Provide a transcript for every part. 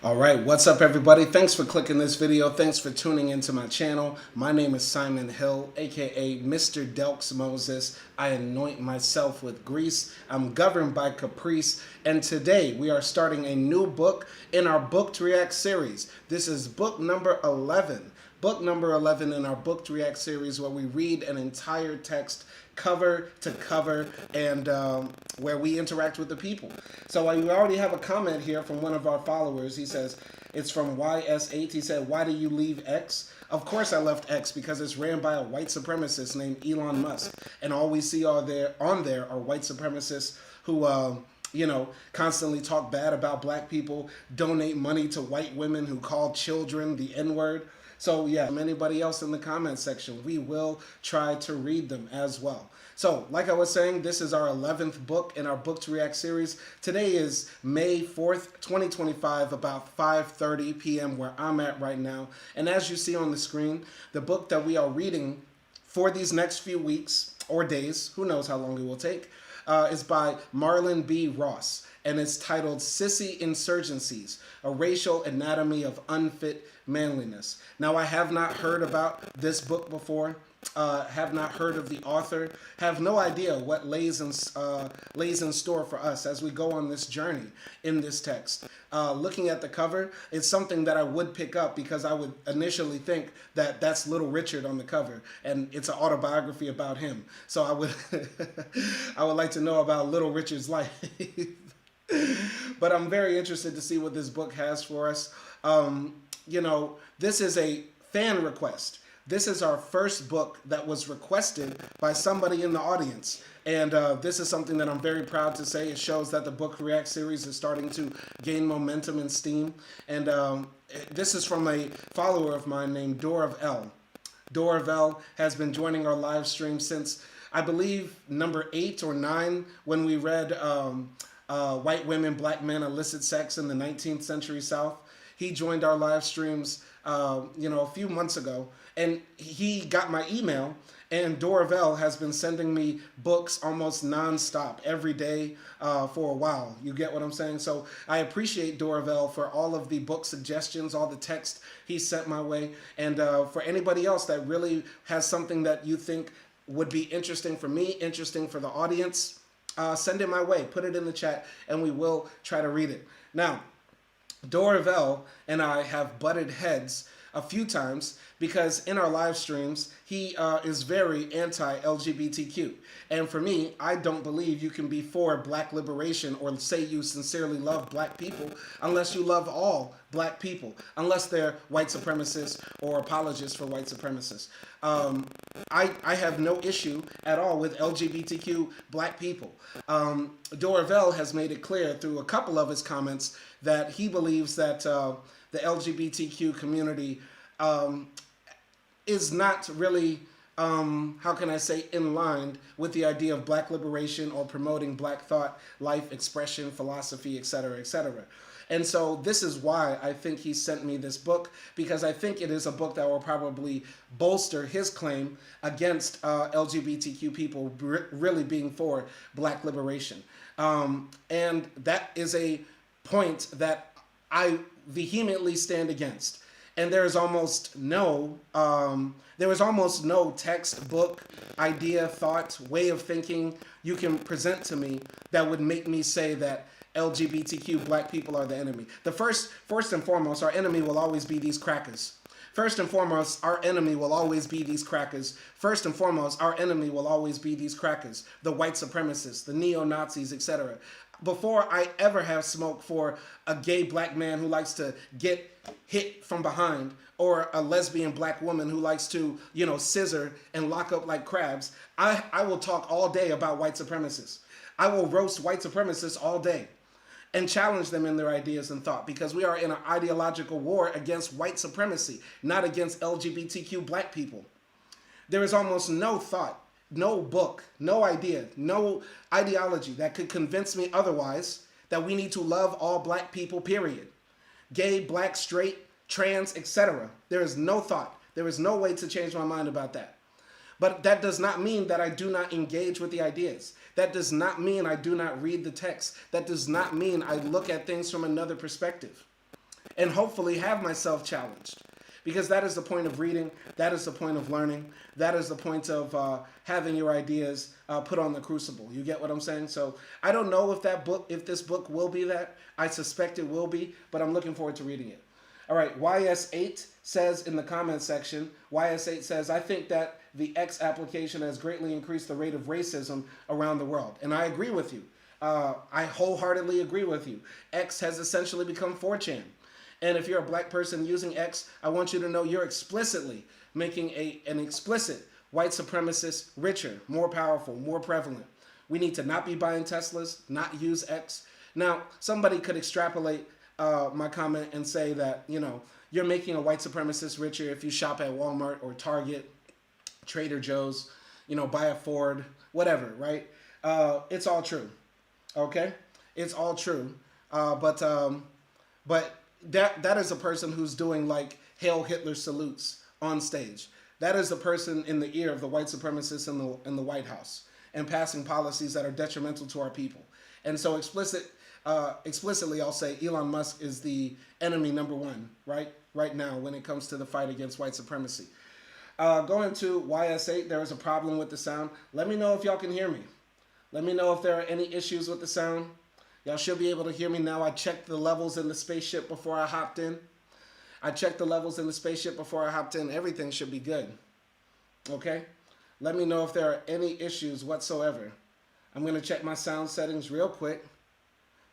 All right, what's up everybody? Thanks for clicking this video. Thanks for tuning into my channel. My name is Simon Hill, aka Mr. Delks Moses. I anoint myself with grease. I'm governed by caprice. And today we are starting a new book in our Book to React series. This is book number 11. Book number 11 in our Book to React series, where we read an entire text cover to cover and where we interact with the people. So we already have a comment here from one of our followers. He says, it's from YS8. He said, why do you leave X? Of course I left X because it's ran by a white supremacist named Elon Musk. And all we see on there are white supremacists who constantly talk bad about black people, donate money to white women who call children the N-word. So yeah, anybody else in the comment section, we will try to read them as well. So like I was saying, this is our 11th book in our Book to React series. Today is May 4th, 2025, about 5:30 p.m. where I'm at right now. And as you see on the screen, the book that we are reading for these next few weeks or days, who knows how long it will take, is by Marlon B. Ross, and it's titled Sissy Insurgencies, A Racial Anatomy of Unfit Manliness. Now, I have not heard about this book before, have not heard of the author, have no idea what lays in store for us as we go on this journey in this text. Looking at the cover, it's something that I would pick up because I would initially think that that's Little Richard on the cover, and it's an autobiography about him. So I would, I would like to know about Little Richard's life. But I'm very interested to see what this book has for us. This is a fan request. This is our first book that was requested by somebody in the audience. And this is something that I'm very proud to say. It shows that the Book React series is starting to gain momentum and steam. And this is from a follower of mine named DoorOfEl. DoorOfEl has been joining our live stream since, I believe, number 8 or 9, when we read White Women, Black Men, Illicit Sex in the 19th Century South. He joined our live streams, a few months ago, and he got my email, and DoorOfEl has been sending me books almost nonstop every day for a while. You get what I'm saying? So I appreciate DoorOfEl for all of the book suggestions, all the text he sent my way, and for anybody else that really has something that you think would be interesting for me, interesting for the audience, send it my way. Put it in the chat, and we will try to read it. Now, DoorOfEl and I have butted heads a few times because in our live streams, he is very anti-LGBTQ. And for me, I don't believe you can be for black liberation or say you sincerely love black people unless you love all black people, unless they're white supremacists or apologists for white supremacists. I have no issue at all with LGBTQ black people. DoorOfEl has made it clear through a couple of his comments that he believes that the LGBTQ community is not really, how can I say, in line with the idea of black liberation or promoting black thought, life, expression, philosophy, etc., etc. And so this is why I think he sent me this book, because I think it is a book that will probably bolster his claim against LGBTQ people really being for black liberation. And that is a point that I vehemently stand against. And there is almost no textbook, idea, thought, way of thinking you can present to me that would make me say that LGBTQ black people are the enemy. First and foremost, our enemy will always be these crackers. First and foremost, our enemy will always be these crackers. First and foremost, our enemy will always be these crackers, the white supremacists, the neo-Nazis, etc. Before I ever have smoke for a gay black man who likes to get hit from behind, or a lesbian black woman who likes to, scissor and lock up like crabs, I will talk all day about white supremacists. I will roast white supremacists all day and challenge them in their ideas and thought, because we are in an ideological war against white supremacy, not against LGBTQ black people. There is almost no thought, no book, no idea, no ideology that could convince me otherwise that we need to love all black people, period. Gay, black, straight, trans, etc. There is no thought. There is no way to change my mind about that. But that does not mean that I do not engage with the ideas. That does not mean I do not read the text. That does not mean I look at things from another perspective. and hopefully have myself challenged. Because that is the point of reading, that is the point of learning, that is the point of having your ideas put on the crucible. You get what I'm saying? So I don't know if this book will be that. I suspect it will be, but I'm looking forward to reading it. All right, YS8 says in the comment section, YS8 says, I think that the X application has greatly increased the rate of racism around the world. And I agree with you. I wholeheartedly agree with you. X has essentially become 4chan. And if you're a black person using X, I want you to know you're explicitly making an explicit white supremacist richer, more powerful, more prevalent. We need to not be buying Teslas, not use X. Now, somebody could extrapolate my comment and say that, you know, you're making a white supremacist richer if you shop at Walmart or Target, Trader Joe's, you know, buy a Ford, whatever, right? It's all true, okay? It's all true, but that is a person who's doing like Hail Hitler salutes on stage. That is the person in the ear of the white supremacists in the White House and passing policies that are detrimental to our people. And so explicitly, I'll say Elon Musk is the enemy number one, right now when it comes to the fight against white supremacy. Going to YS8, there is a problem with the sound. Let me know if y'all can hear me. Let me know if there are any issues with the sound. Y'all should be able to hear me now. I checked the levels in the spaceship before I hopped in. Everything should be good. Okay? Let me know if there are any issues whatsoever. I'm going to check my sound settings real quick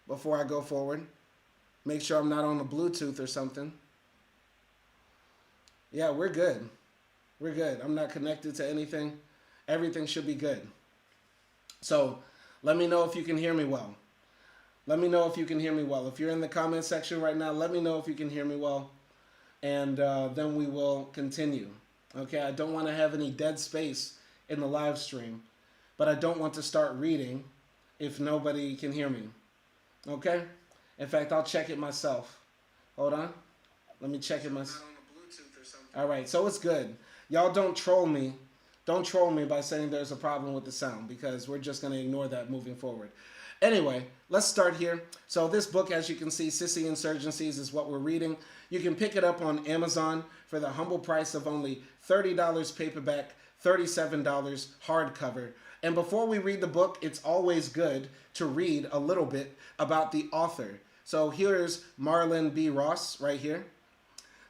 before I go forward. Make sure I'm not on the Bluetooth or something. Yeah, we're good. We're good. I'm not connected to anything. Everything should be good. So let me know if you can hear me well. If you're in the comment section right now, let me know if you can hear me well. And then we will continue. Okay, I don't want to have any dead space in the live stream, but I don't want to start reading if nobody can hear me. Okay? In fact, I'll check it myself. Hold on. Let me check it myself. All right, so it's good. Y'all don't troll me. Don't troll me by saying there's a problem with the sound, because we're just going to ignore that moving forward. Anyway, let's start here. So this book, as you can see, Sissy Insurgencies is what we're reading. You can pick it up on Amazon for the humble price of only $30 paperback, $37 hardcover. And before we read the book, it's always good to read a little bit about the author. So here's Marlon B. Ross right here.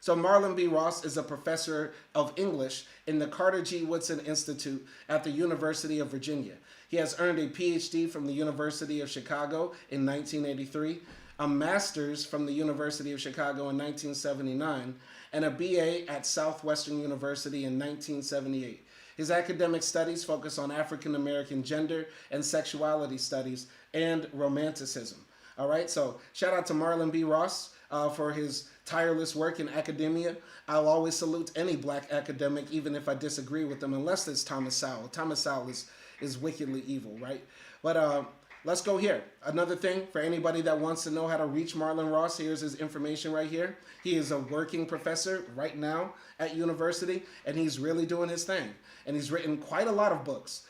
So Marlon B. Ross is a professor of English in the Carter G. Woodson Institute at the University of Virginia. He has earned a PhD from the University of Chicago in 1983, a master's from the University of Chicago in 1979, and a BA at Southwestern University in 1978. His academic studies focus on African American gender and sexuality studies and romanticism. All right, so shout out to Marlon B. Ross for his tireless work in academia. I'll always salute any black academic, even if I disagree with them, unless it's Thomas Sowell. Thomas Sowell is wickedly evil, right? But let's go here. Another thing for anybody that wants to know how to reach Marlon Ross, here's his information right here. He is a working professor right now at university, and he's really doing his thing. And he's written quite a lot of books.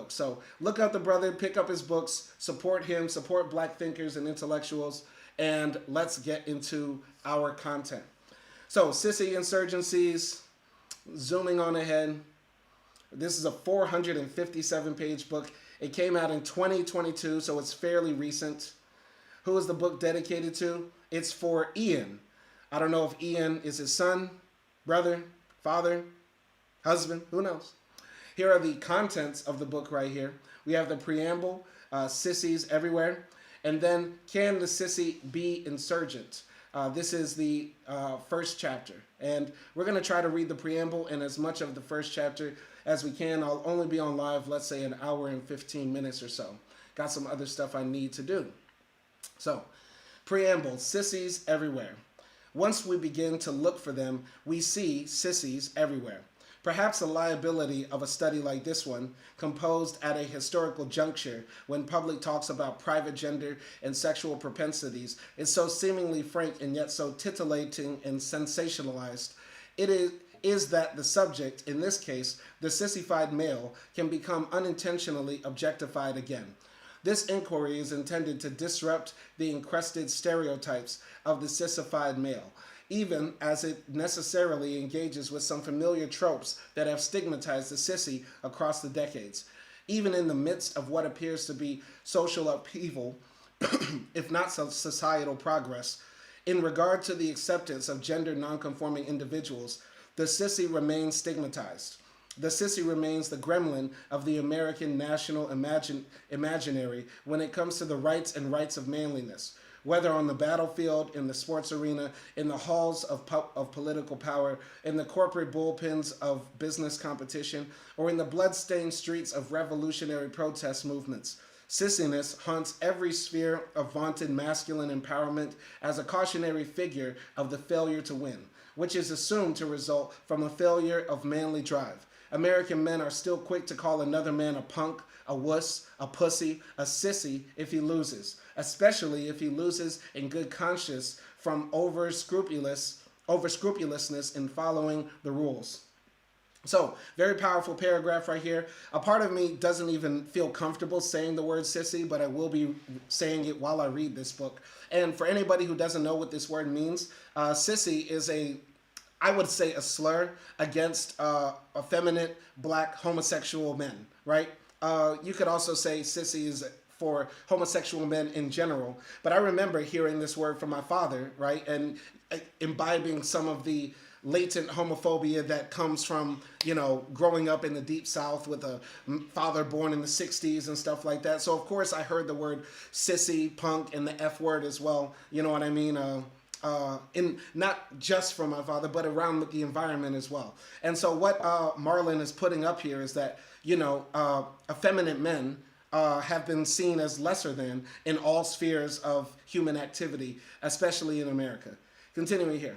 So look up the brother, pick up his books, support him, support black thinkers and intellectuals, and let's get into our content. So Sissy Insurgencies, zooming on ahead. This is a 457-page book. It came out in 2022, so it's fairly recent. Who is the book dedicated to? It's for Ian. I don't know if Ian is his son, brother, father, husband, who knows? Here are the contents of the book right here. We have the preamble, sissies everywhere, and then can the sissy be insurgent? This is the first chapter, and we're going to try to read the preamble and as much of the first chapter as we can. I'll only be on live, let's say, an hour and 15 minutes or so. Got some other stuff I need to do. So, preamble, sissies everywhere. Once we begin to look for them, we see sissies everywhere. Perhaps the liability of a study like this one, composed at a historical juncture when public talks about private gender and sexual propensities, is so seemingly frank and yet so titillating and sensationalized. It is that the subject, in this case, the sissified male, can become unintentionally objectified again. This inquiry is intended to disrupt the encrusted stereotypes of the sissified male, even as it necessarily engages with some familiar tropes that have stigmatized the sissy across the decades. Even in the midst of what appears to be social upheaval, if not societal progress, in regard to the acceptance of gender nonconforming individuals, the sissy remains stigmatized. The sissy remains the gremlin of the American national imaginary when it comes to the rights and rights of manliness, whether on the battlefield, in the sports arena, in the halls of political power, in the corporate bullpens of business competition, or in the bloodstained streets of revolutionary protest movements. Sissiness haunts every sphere of vaunted masculine empowerment as a cautionary figure of the failure to win, which is assumed to result from a failure of manly drive. American men are still quick to call another man a punk, a wuss, a pussy, a sissy if he loses, especially if he loses in good conscience from over scrupulousness in following the rules. So, very powerful paragraph right here. A part of me doesn't even feel comfortable saying the word sissy, but I will be saying it while I read this book. And for anybody who doesn't know what this word means, sissy is I would say a slur against effeminate black homosexual men, right? You could also say sissy is for homosexual men in general. But I remember hearing this word from my father, right? And imbibing some of the latent homophobia that comes from, growing up in the deep South with a father born in the 60s and stuff like that. So, of course, I heard the word sissy, punk, and the F word as well. You know what I mean? In not just from my father, but around the environment as well. And so what Marlon is putting up here is that, effeminate men have been seen as lesser than in all spheres of human activity, especially in America. Continuing here.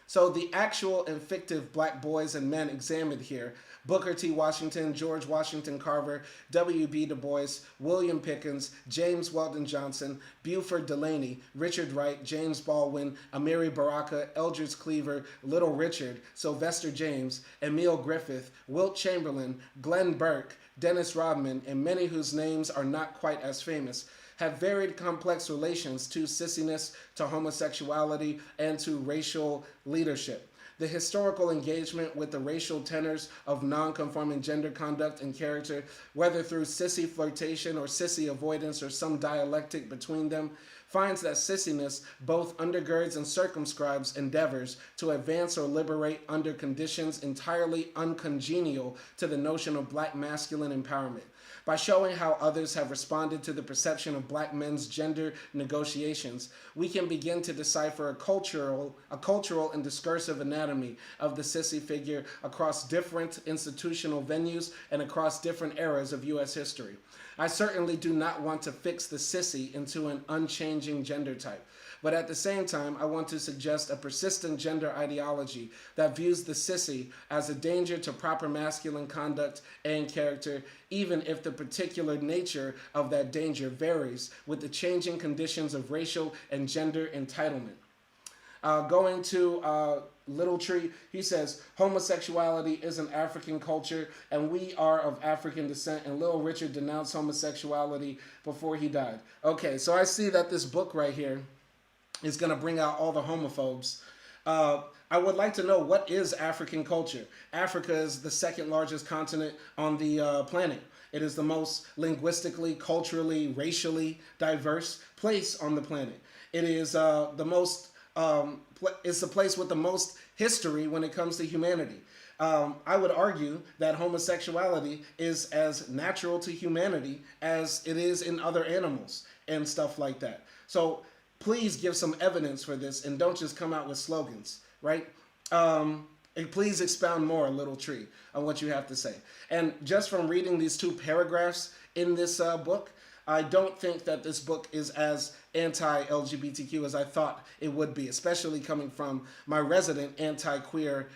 So the actual and fictive black boys and men examined here, Booker T. Washington, George Washington Carver, W.B. Du Bois, William Pickens, James Weldon Johnson, Buford Delaney, Richard Wright, James Baldwin, Amiri Baraka, Eldridge Cleaver, Little Richard, Sylvester James, Emil Griffith, Wilt Chamberlain, Glenn Burke, Dennis Rodman, and many whose names are not quite as famous, have varied complex relations to sissiness, to homosexuality, and to racial leadership. The historical engagement with the racial tenors of non-conforming gender conduct and character, whether through sissy flirtation or sissy avoidance or some dialectic between them, finds that sissiness both undergirds and circumscribes endeavors to advance or liberate under conditions entirely uncongenial to the notion of black masculine empowerment. By showing how others have responded to the perception of black men's gender negotiations, we can begin to decipher a cultural and discursive anatomy of the sissy figure across different institutional venues and across different eras of U.S. history. I certainly do not want to fix the sissy into an unchanging gender type. But at the same time, I want to suggest a persistent gender ideology that views the sissy as a danger to proper masculine conduct and character, even if the particular nature of that danger varies with the changing conditions of racial and gender entitlement. Going to Little Tree, he says, homosexuality is an African culture and we are of African descent, and Little Richard denounced homosexuality before he died. Okay, so I see that this book right here is going to bring out all the homophobes. I would like to know, what is African culture? Africa is the second largest continent on the planet. It is the most linguistically, culturally, racially diverse place on the planet. It is it's the place with the most history when it comes to humanity. I would argue that homosexuality is as natural to humanity as it is in other animals and stuff like that. So please give some evidence for this and don't just come out with slogans, right? And please expound more, Little Tree, on what you have to say. And just from reading these two paragraphs in this book, I don't think that this book is as anti-LGBTQ as I thought it would be, especially coming from my resident anti-queer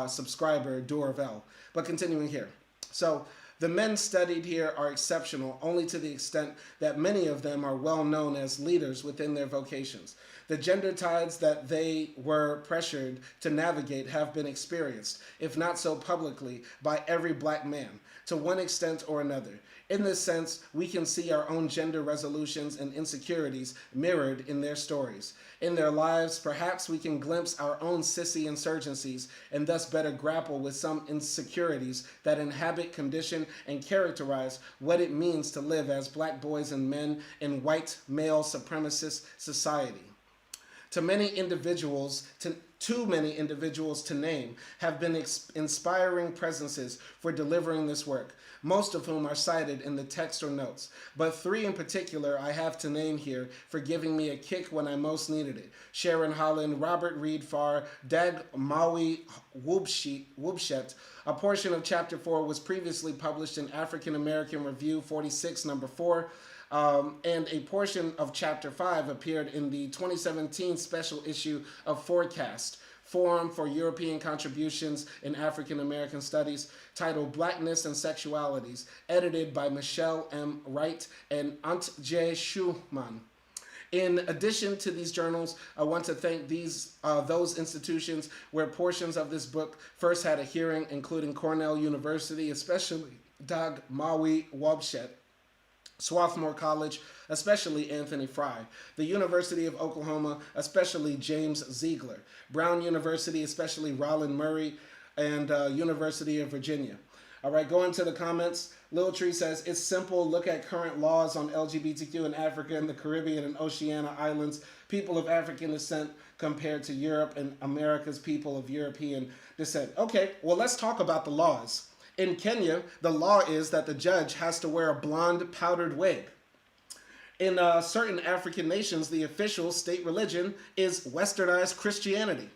subscriber, DoorOfEl. But continuing here. So the men studied here are exceptional only to the extent that many of them are well known as leaders within their vocations. The gender tides that they were pressured to navigate have been experienced, if not so publicly, by every black man, to one extent or another. In this sense, we can see our own gender resolutions and insecurities mirrored in their stories. In their lives, perhaps we can glimpse our own Sissy Insurgencies and thus better grapple with some insecurities that inhabit, condition, and characterize what it means to live as black boys and men in white male supremacist society. Too many individuals to name have been inspiring presences for delivering this work, most of whom are cited in the text or notes. But three in particular I have to name here for giving me a kick when I most needed it. Sharon Holland, Robert Reed Farr, Dag Maui Wubshet. A portion of Chapter 4 was previously published in African American Review 46, number 4. And a portion of Chapter 5 appeared in the 2017 special issue of Forecast, Forum for European Contributions in African American Studies, titled Blackness and Sexualities, edited by Michelle M. Wright and Ant J. Schumann. In addition to these journals, I want to thank those institutions where portions of this book first had a hearing, including Cornell University, especially Dag Maui Wubshet, Swarthmore College, especially Anthony Fry, the University of Oklahoma, especially James Ziegler, Brown University, especially Rollin Murray, and University of Virginia. All right, going to the comments. Lil Tree says, it's simple. Look at current laws on LGBTQ in Africa and the Caribbean and Oceania Islands, people of African descent compared to Europe and America's people of European descent. Okay, well, let's talk about the laws. In Kenya, the law is that the judge has to wear a blonde powdered wig. In certain African nations, the official state religion is westernized Christianity.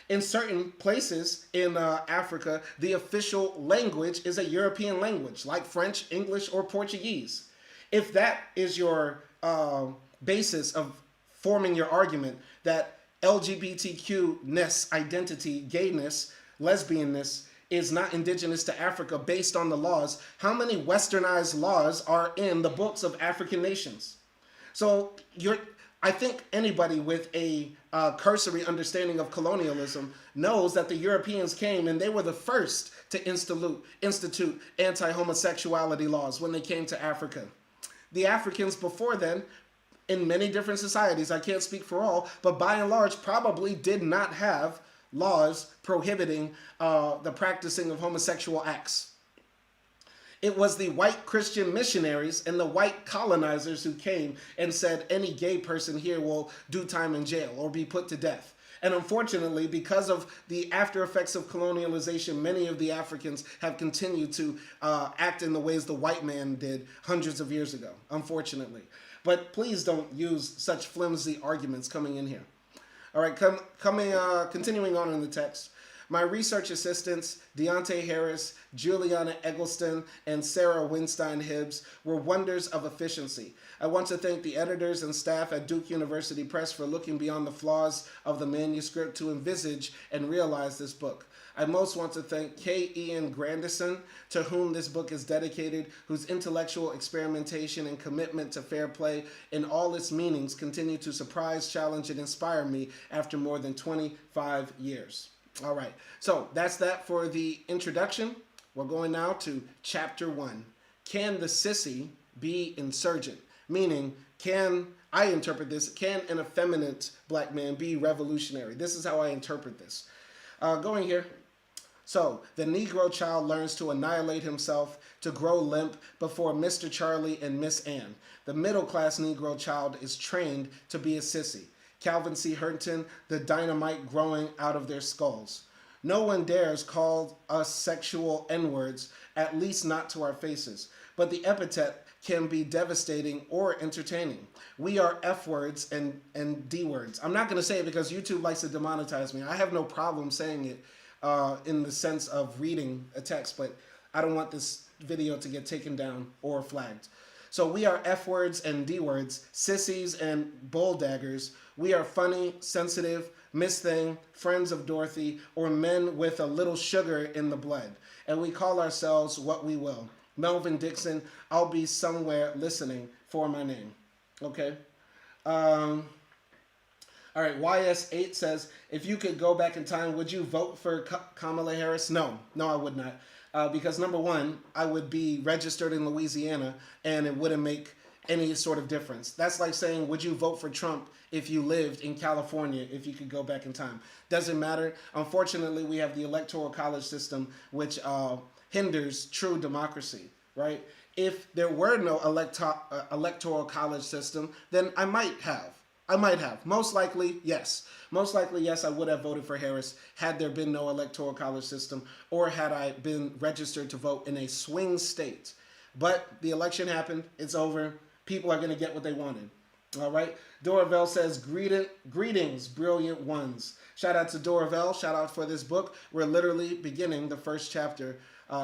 In certain places in Africa, the official language is a European language, like French, English, or Portuguese. If that is your basis of forming your argument that LGBTQ-ness, identity, gayness, lesbianness, is not indigenous to Africa based on the laws, how many westernized laws are in the books of African nations? So I think anybody with a cursory understanding of colonialism knows that the Europeans came and they were the first to institute anti-homosexuality laws when they came to Africa. The Africans before then, in many different societies, I can't speak for all, but by and large probably did not have laws prohibiting the practicing of homosexual acts. It was the white Christian missionaries and the white colonizers who came and said any gay person here will do time in jail or be put to death. And unfortunately, because of the after effects of colonialization, many of the Africans have continued to act in the ways the white man did hundreds of years ago, unfortunately. But please don't use such flimsy arguments coming in here. All right, continuing on in the text. My research assistants, Deontay Harris, Juliana Eggleston, and Sarah Winstein-Hibbs were wonders of efficiency. I want to thank the editors and staff at Duke University Press for looking beyond the flaws of the manuscript to envisage and realize this book. I most want to thank K. Ian Grandison, to whom this book is dedicated, whose intellectual experimentation and commitment to fair play in all its meanings continue to surprise, challenge, and inspire me after more than 25 years. All right, so that's that for the introduction. We're going now to Chapter 1. Can the sissy be insurgent? Meaning, I interpret this, can an effeminate black man be revolutionary? This is how I interpret this. Going here. So, the Negro child learns to annihilate himself, to grow limp before Mr. Charlie and Miss Ann. The middle-class Negro child is trained to be a sissy. Calvin C. Hurton, the dynamite growing out of their skulls. No one dares call us sexual N-words, at least not to our faces. But the epithet can be devastating or entertaining. We are F-words and D-words. I'm not going to say it because YouTube likes to demonetize me. I have no problem saying it in the sense of reading a text, but I don't want this video to get taken down or flagged. So we are F-words and D-words, sissies and bulldaggers. We are funny, sensitive, Miss Thing, friends of Dorothy, or men with a little sugar in the blood. And we call ourselves what we will. Melvin Dixon, I'll be somewhere listening for my name. Okay? All right, YS8 says, if you could go back in time, would you vote for Kamala Harris? No, no, I would not. Because number one, I would be registered in Louisiana and it wouldn't make any sort of difference. That's like saying, would you vote for Trump if you lived in California if you could go back in time? Doesn't matter. Unfortunately, we have the electoral college system, which hinders true democracy, right? If there were no electoral college system, then I might have. Most likely, yes. Most likely, yes, I would have voted for Harris had there been no electoral college system or had I been registered to vote in a swing state. But the election happened. It's over. People are going to get what they wanted. All right. DoorOfEl says, greetings, brilliant ones. Shout out to DoorOfEl. Shout out for this book. We're literally beginning the first chapter,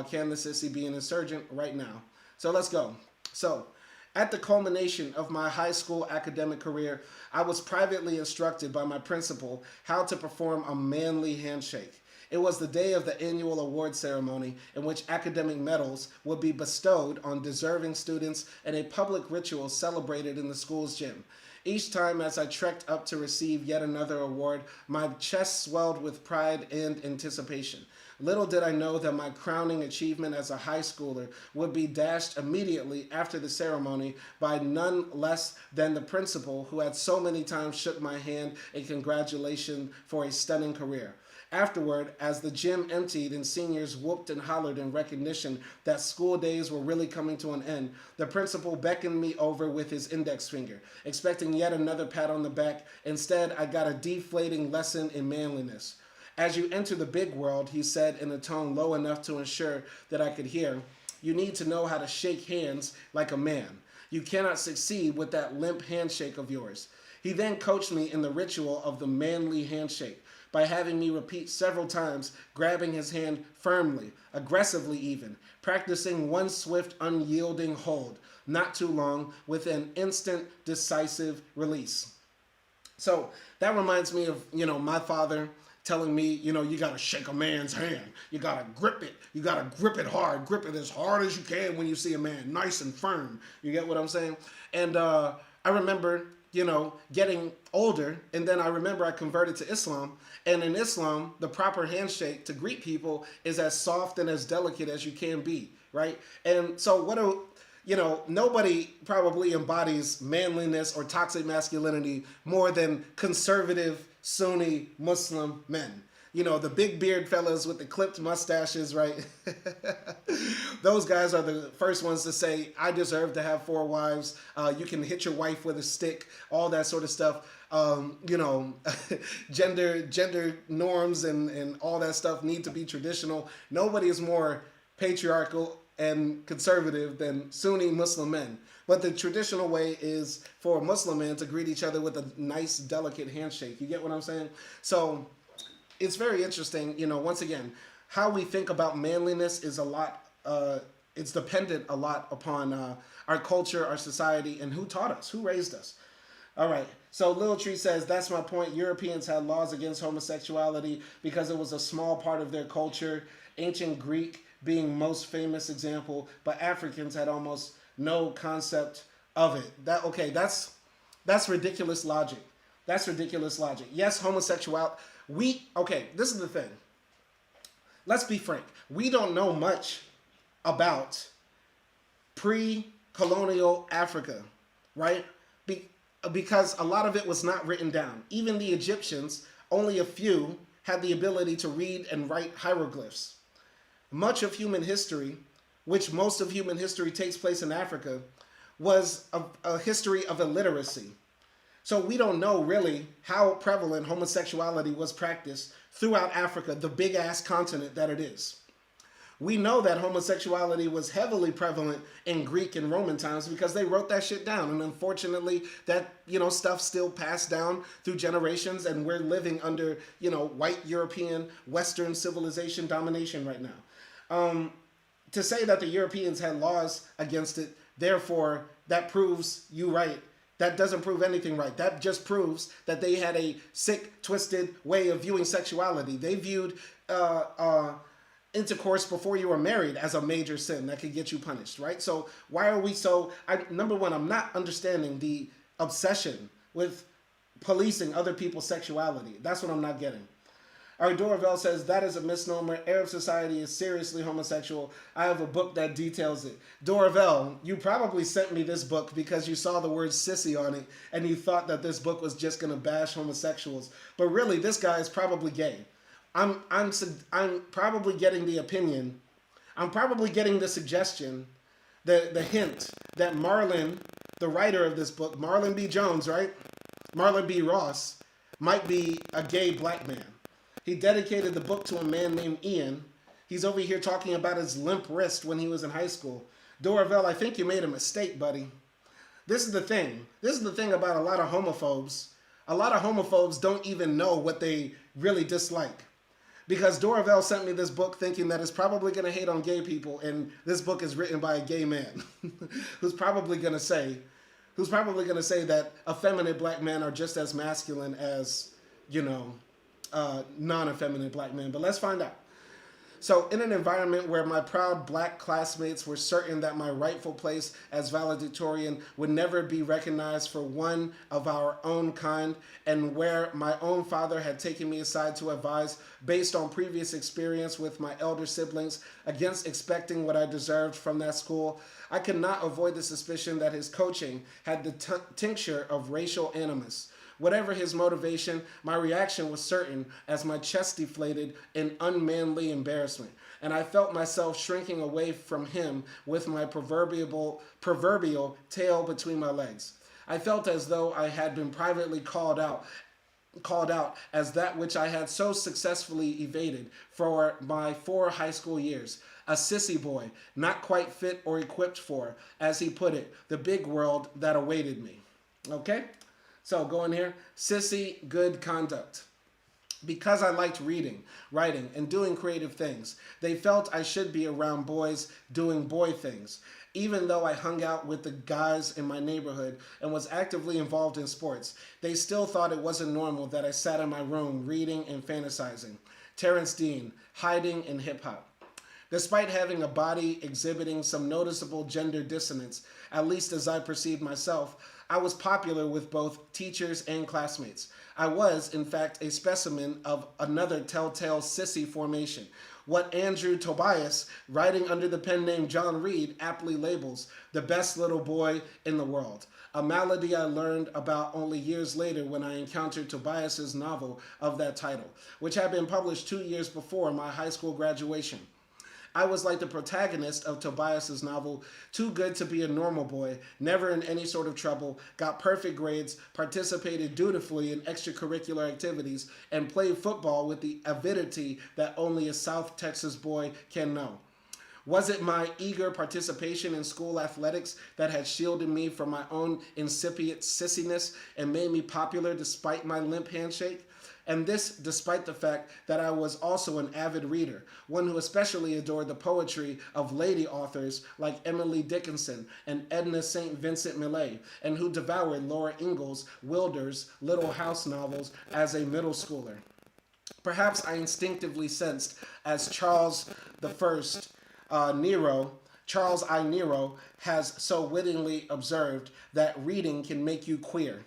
Can the Sissy Be an Insurgent, right now. So let's go. So, at the culmination of my high school academic career, I was privately instructed by my principal how to perform a manly handshake. It was the day of the annual award ceremony in which academic medals would be bestowed on deserving students and a public ritual celebrated in the school's gym. Each time as I trekked up to receive yet another award, my chest swelled with pride and anticipation. Little did I know that my crowning achievement as a high schooler would be dashed immediately after the ceremony by none less than the principal who had so many times shook my hand in congratulation for a stunning career. Afterward, as the gym emptied and seniors whooped and hollered in recognition that school days were really coming to an end, the principal beckoned me over with his index finger, expecting yet another pat on the back. Instead, I got a deflating lesson in manliness. As you enter the big world, he said in a tone low enough to ensure that I could hear, you need to know how to shake hands like a man. You cannot succeed with that limp handshake of yours. He then coached me in the ritual of the manly handshake by having me repeat several times, grabbing his hand firmly, aggressively even, practicing one swift, unyielding hold, not too long, with an instant, decisive release. So that reminds me of, my father telling me, you got to shake a man's hand. You got to grip it. You got to grip it hard. Grip it as hard as you can when you see a man, nice and firm. You get what I'm saying? And I remember, getting older, and then I remember I converted to Islam. And in Islam, the proper handshake to greet people is as soft and as delicate as you can be, right? And so nobody probably embodies manliness or toxic masculinity more than conservative Sunni Muslim men. The big beard fellas with the clipped mustaches, right? Those guys are the first ones to say, I deserve to have 4 wives. You can hit your wife with a stick, all that sort of stuff. Gender norms and all that stuff need to be traditional. Nobody is more patriarchal and conservative than Sunni Muslim men. But the traditional way is for Muslim men to greet each other with a nice, delicate handshake. You get what I'm saying? So it's very interesting, once again, how we think about manliness is a lot, it's dependent a lot upon our culture, our society, and who taught us, who raised us. All right, so Lil Tree says, that's my point. Europeans had laws against homosexuality because it was a small part of their culture. Ancient Greek being most famous example, but Africans had almost no concept of it. That's ridiculous logic. That's ridiculous logic. Yes, homosexuality. This is the thing. Let's be frank. We don't know much about pre-colonial Africa, right? Because a lot of it was not written down. Even the Egyptians, only a few had the ability to read and write hieroglyphs. Much of human history, which most of human history takes place in Africa, was a history of illiteracy. So we don't know really how prevalent homosexuality was practiced throughout Africa, the big-ass continent that it is. We know that homosexuality was heavily prevalent in Greek and Roman times because they wrote that shit down. And unfortunately, that, stuff still passed down through generations, and we're living under, white European, Western civilization domination right now. To say that the Europeans had laws against it, therefore, that proves you right. That doesn't prove anything right. That just proves that they had a sick, twisted way of viewing sexuality. They viewed intercourse before you were married as a major sin that could get you punished, right? So why are we number one, I'm not understanding the obsession with policing other people's sexuality. That's what I'm not getting. Our DoorOfEl says that is a misnomer. Arab society is seriously homosexual. I have a book that details it. DoorOfEl, you probably sent me this book because you saw the word sissy on it and you thought that this book was just going to bash homosexuals. But really, this guy is probably gay. I'm probably getting the opinion. I'm probably getting the suggestion, the hint that Marlon, the writer of this book, Marlon B. Jones, right? Marlon B. Ross, might be a gay black man. He dedicated the book to a man named Ian. He's over here talking about his limp wrist when he was in high school. DoorOfEl, I think you made a mistake, buddy. This is the thing. This is the thing about a lot of homophobes. A lot of homophobes don't even know what they really dislike. Because DoorOfEl sent me this book thinking that it's probably going to hate on gay people, and this book is written by a gay man who's probably going to say that effeminate black men are just as masculine as, non-effeminate black men. But let's find out. So in an environment where my proud black classmates were certain that my rightful place as valedictorian would never be recognized for one of our own kind, and where my own father had taken me aside to advise, based on previous experience with my elder siblings, against expecting what I deserved from that school, I could not avoid the suspicion that his coaching had the tincture of racial animus. Whatever his motivation, my reaction was certain as my chest deflated in unmanly embarrassment, and I felt myself shrinking away from him with my proverbial tail between my legs. I felt as though I had been privately called out as that which I had so successfully evaded for my 4 high school years, a sissy boy, not quite fit or equipped for, as he put it, the big world that awaited me. Okay? So going here, sissy, good conduct. Because I liked reading, writing, and doing creative things, they felt I should be around boys doing boy things. Even though I hung out with the guys in my neighborhood and was actively involved in sports, they still thought it wasn't normal that I sat in my room reading and fantasizing. Terrence Dean, hiding in hip-hop. Despite having a body exhibiting some noticeable gender dissonance, at least as I perceived myself, I was popular with both teachers and classmates. I was, in fact, a specimen of another telltale sissy formation, what Andrew Tobias, writing under the pen name John Reed, aptly labels the best little boy in the world, a malady I learned about only years later when I encountered Tobias's novel of that title, which had been published 2 years before my high school graduation. I was like the protagonist of Tobias's novel, too good to be a normal boy, never in any sort of trouble, got perfect grades, participated dutifully in extracurricular activities, and played football with the avidity that only a South Texas boy can know. Was it my eager participation in school athletics that had shielded me from my own incipient sissiness and made me popular despite my limp handshake? And this despite the fact that I was also an avid reader, one who especially adored the poetry of lady authors like Emily Dickinson and Edna St. Vincent Millay, and who devoured Laura Ingalls Wilder's Little House novels as a middle schooler. Perhaps I instinctively sensed, as Charles I. Nero has so wittingly observed, that reading can make you queer.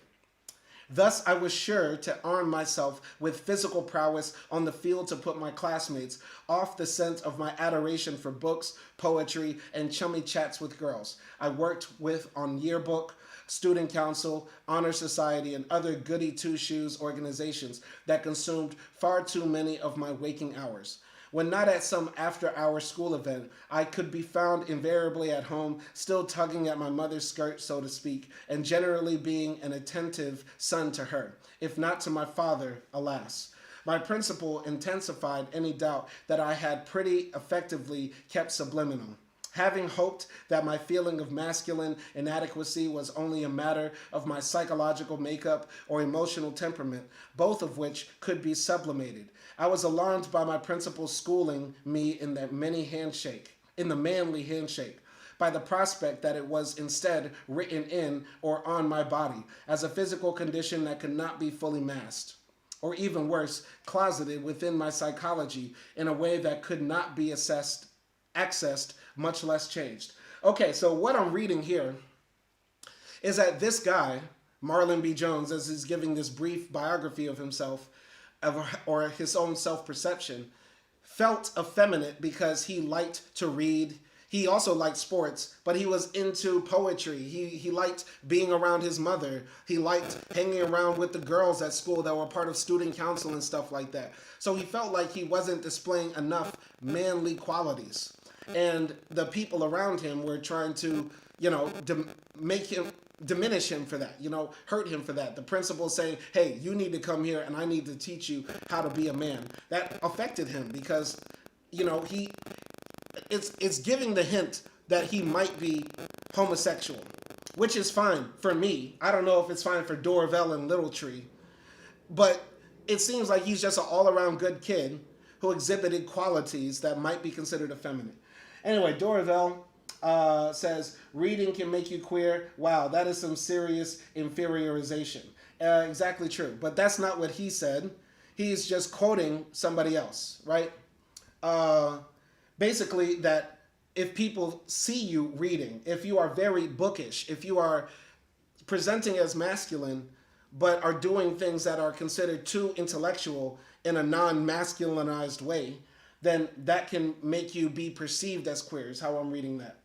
Thus, I was sure to arm myself with physical prowess on the field to put my classmates off the scent of my adoration for books, poetry, and chummy chats with girls I worked with on yearbook, student council, honor society, and other goody two-shoes organizations that consumed far too many of my waking hours. When not at some after-hour school event, I could be found invariably at home, still tugging at my mother's skirt, so to speak, and generally being an attentive son to her, if not to my father, alas. My principal intensified any doubt that I had pretty effectively kept subliminal. Having hoped that my feeling of masculine inadequacy was only a matter of my psychological makeup or emotional temperament, both of which could be sublimated, I was alarmed by my principal schooling me in the manly handshake, by the prospect that it was instead written in or on my body as a physical condition that could not be fully masked, or even worse, closeted within my psychology in a way that could not be accessed, much less changed. Okay, so what I'm reading here is that this guy, Marlon B. Jones, as he's giving this brief biography of himself, or his own self-perception, felt effeminate because he liked to read. He also liked sports, but he was into poetry. He liked being around his mother. He liked hanging around with the girls at school that were part of student council and stuff like that. So he felt like he wasn't displaying enough manly qualities. And the people around him were trying to, make him diminish him for that, hurt him for that. The principal saying, hey, you need to come here and I need to teach you how to be a man. That affected him because, it's giving the hint that he might be homosexual, which is fine for me. I don't know if it's fine for DoorOfEl and Little Tree, but it seems like he's just an all-around good kid who exhibited qualities that might be considered effeminate. Anyway, DoorOfEl says, reading can make you queer. Wow, that is some serious inferiorization. Exactly true. But that's not what he said. He's just quoting somebody else, right? Basically, that if people see you reading, if you are very bookish, if you are presenting as masculine, but are doing things that are considered too intellectual in a non-masculinized way, then that can make you be perceived as queer, is how I'm reading that.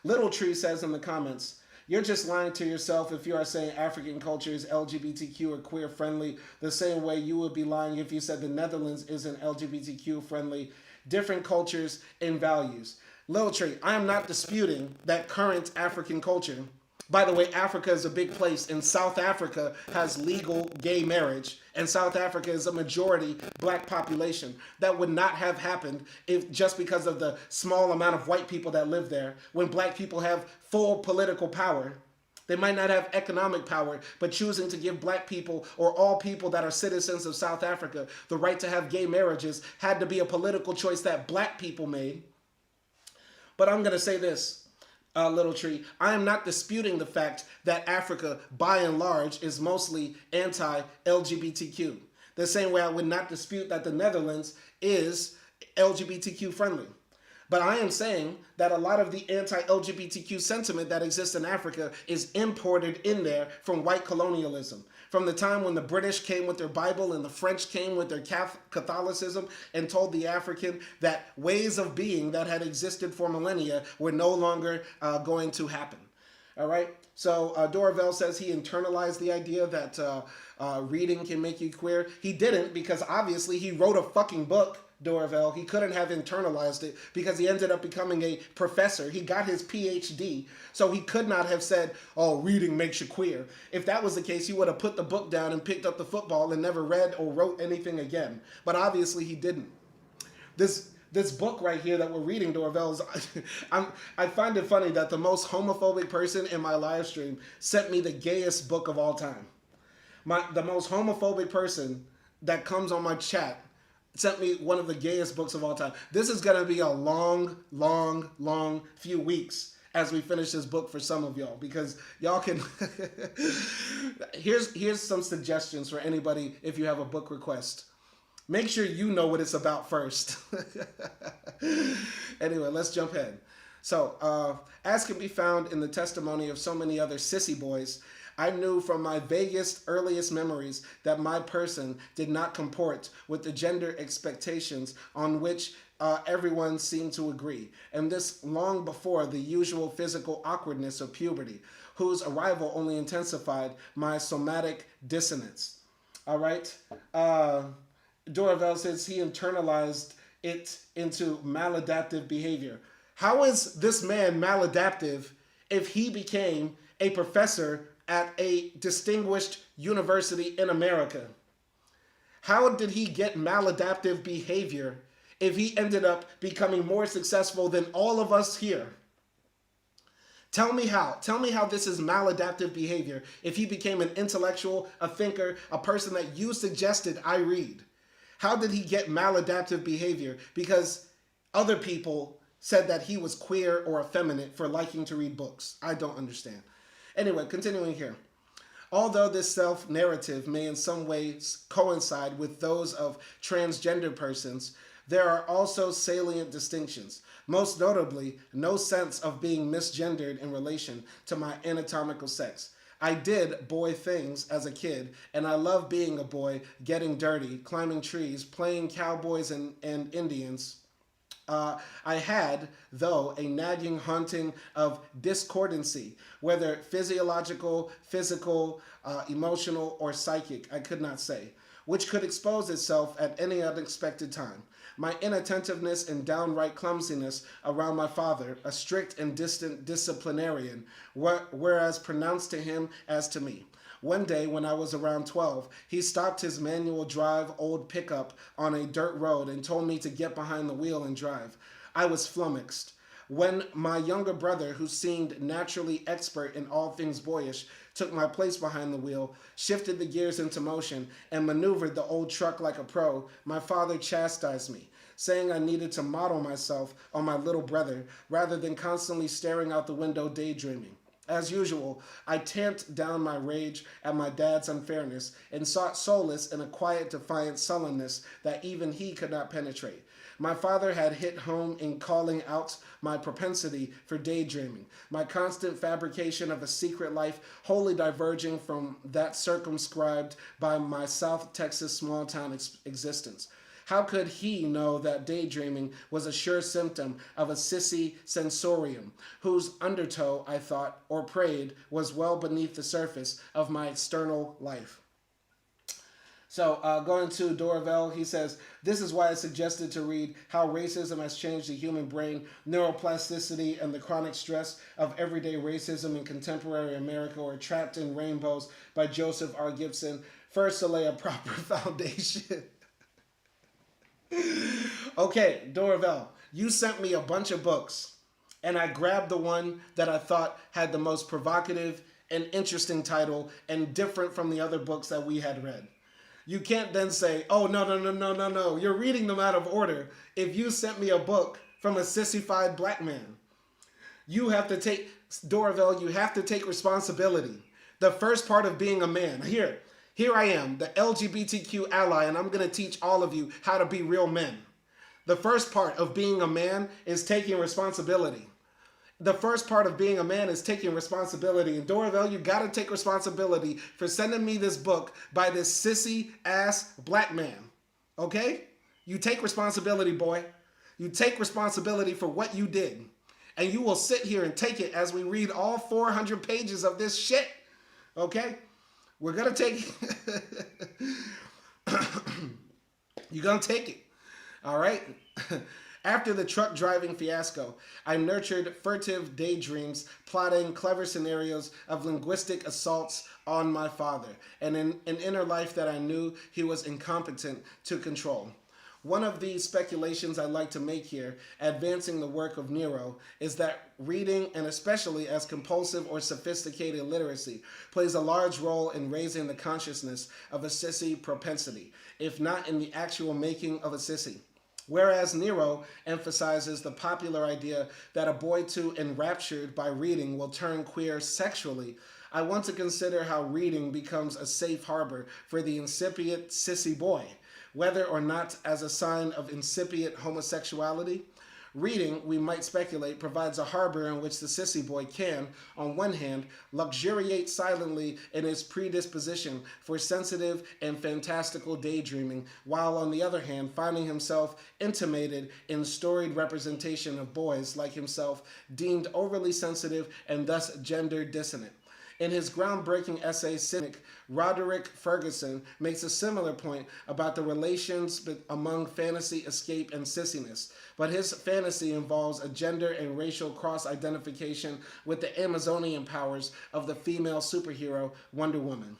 Little Tree says in the comments, you're just lying to yourself if you are saying African culture is LGBTQ or queer friendly, the same way you would be lying if you said the Netherlands isn't LGBTQ friendly. Different cultures and values. Little Tree, I am not disputing that current African culture. By the way, Africa is a big place, and South Africa has legal gay marriage, and South Africa is a majority black population. That would not have happened if just because of the small amount of white people that live there. When black people have full political power, they might not have economic power, but choosing to give black people or all people that are citizens of South Africa the right to have gay marriages had to be a political choice that black people made. But I'm going to say this, Little Tree. I am not disputing the fact that Africa, by and large, is mostly anti-LGBTQ. The same way I would not dispute that the Netherlands is LGBTQ friendly. But I am saying that a lot of the anti-LGBTQ sentiment that exists in Africa is imported in there from white colonialism. From the time when the British came with their Bible and the French came with their Catholicism and told the African that ways of being that had existed for millennia were no longer going to happen. All right? So DoorOfEl says he internalized the idea that reading can make you queer. He didn't, because obviously he wrote a fucking book. DoorOfEl, he couldn't have internalized it because he ended up becoming a professor. He got his PhD, so he could not have said, oh, reading makes you queer. If that was the case, he would have put the book down and picked up the football and never read or wrote anything again. But obviously he didn't. This book right here that we're reading, DoorOfEl, is, I find it funny that the most homophobic person in my live stream sent me the gayest book of all time. The most homophobic person that comes on my chat sent me one of the gayest books of all time. This is going to be a long few weeks as we finish this book for some of y'all, because y'all can... Here's some suggestions for anybody if you have a book request. Make sure you know what it's about first. Anyway, let's jump ahead. So, as can be found in the testimony of so many other sissy boys, I knew from my vaguest, earliest memories that my person did not comport with the gender expectations on which everyone seemed to agree, and this long before the usual physical awkwardness of puberty, whose arrival only intensified my somatic dissonance. All right? DoorOfEl says he internalized it into maladaptive behavior. How is this man maladaptive if he became a professor at a distinguished university in America? How did he get maladaptive behavior if he ended up becoming more successful than all of us here? Tell me how. Tell me how this is maladaptive behavior if he became an intellectual, a thinker, a person that you suggested I read. How did he get maladaptive behavior? Because other people said that he was queer or effeminate for liking to read books. I don't understand. Anyway, continuing here. Although this self-narrative may in some ways coincide with those of transgender persons, there are also salient distinctions. Most notably, no sense of being misgendered in relation to my anatomical sex. I did boy things as a kid, and I love being a boy, getting dirty, climbing trees, playing cowboys and Indians. I had, though, a nagging haunting of discordancy, whether physiological, physical, emotional, or psychic, I could not say, which could expose itself at any unexpected time. My inattentiveness and downright clumsiness around my father, a strict and distant disciplinarian, were as pronounced to him as to me. One day, when I was around 12, he stopped his manual drive old pickup on a dirt road and told me to get behind the wheel and drive. I was flummoxed. When my younger brother, who seemed naturally expert in all things boyish, took my place behind the wheel, shifted the gears into motion, and maneuvered the old truck like a pro, my father chastised me, saying I needed to model myself on my little brother rather than constantly staring out the window daydreaming. As usual, I tamped down my rage at my dad's unfairness and sought solace in a quiet, defiant sullenness that even he could not penetrate. My father had hit home in calling out my propensity for daydreaming, my constant fabrication of a secret life wholly diverging from that circumscribed by my South Texas small town existence. How could he know that daydreaming was a sure symptom of a sissy sensorium, whose undertow, I thought, or prayed, was well beneath the surface of my external life? So going to DoorOfEl, he says, this is why I suggested to read How Racism Has Changed the Human Brain, Neuroplasticity, and the Chronic Stress of Everyday Racism in Contemporary America, or Trapped in Rainbows by Joseph R. Gibson, first to lay a proper foundation. Okay, DoorOfEl, you sent me a bunch of books, and I grabbed the one that I thought had the most provocative and interesting title and different from the other books that we had read. You can't then say, oh, no, you're reading them out of order if you sent me a book from a sissified black man. You have to take, DoorOfEl, you have to take responsibility. The first part of being a man. Here I am, the LGBTQ ally, and I'm going to teach all of you how to be real men. The first part of being a man is taking responsibility. The first part of being a man is taking responsibility. And DoorOfEl, you got to take responsibility for sending me this book by this sissy-ass black man. Okay? You take responsibility, boy. You take responsibility for what you did. And you will sit here and take it as we read all 400 pages of this shit. Okay? We're going to take You're going to take it. All right? After the truck driving fiasco, I nurtured furtive daydreams, plotting clever scenarios of linguistic assaults on my father, and in an inner life that I knew he was incompetent to control. One of the speculations I like to make here, advancing the work of Nero, is that reading, and especially as compulsive or sophisticated literacy, plays a large role in raising the consciousness of a sissy propensity, if not in the actual making of a sissy. Whereas Nero emphasizes the popular idea that a boy too enraptured by reading will turn queer sexually, I want to consider how reading becomes a safe harbor for the incipient sissy boy, whether or not as a sign of incipient homosexuality. Reading, we might speculate, provides a harbor in which the sissy boy can, on one hand, luxuriate silently in his predisposition for sensitive and fantastical daydreaming, while on the other hand, finding himself intimated in storied representation of boys like himself, deemed overly sensitive and thus gender dissonant. In his groundbreaking essay, Cynic, Roderick Ferguson makes a similar point about the relations among fantasy, escape, and sissiness, but his fantasy involves a gender and racial cross-identification with the Amazonian powers of the female superhero Wonder Woman.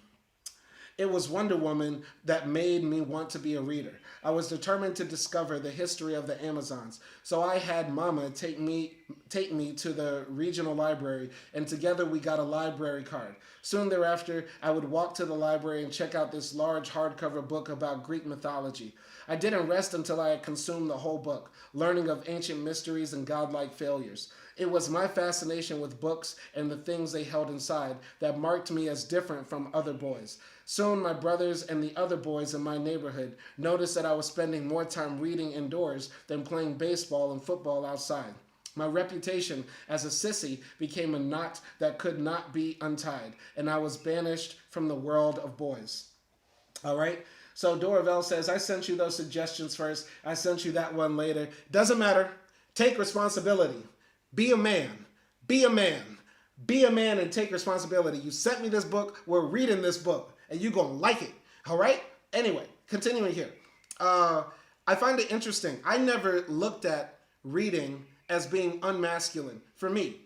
It was Wonder Woman that made me want to be a reader. I was determined to discover the history of the Amazons, so I had Mama take me to the regional library, and together we got a library card. Soon thereafter, I would walk to the library and check out this large hardcover book about Greek mythology. I didn't rest until I had consumed the whole book, learning of ancient mysteries and godlike failures. It was my fascination with books and the things they held inside that marked me as different from other boys. Soon my brothers and the other boys in my neighborhood noticed that I was spending more time reading indoors than playing baseball and football outside. My reputation as a sissy became a knot that could not be untied, and I was banished from the world of boys. All right? So DoorOfEl says, I sent you those suggestions first. I sent you that one later. Doesn't matter. Take responsibility. Be a man. Be a man. Be a man and take responsibility. You sent me this book. We're reading this book, and you're going to like it. All right? Anyway, continuing here. I find it interesting. I never looked at reading as being unmasculine for me.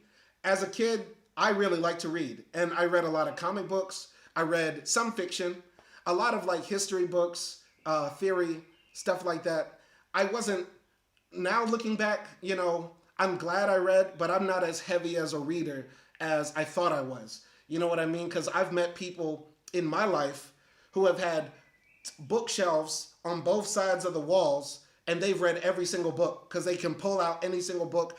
As a kid, I really liked to read, and I read a lot of comic books. I read some fiction, a lot of like history books, theory, stuff like that. I wasn't, now looking back, I'm glad I read, but I'm not as heavy as a reader as I thought I was. You know what I mean? Because I've met people in my life who have had bookshelves on both sides of the walls, and they've read every single book because they can pull out any single book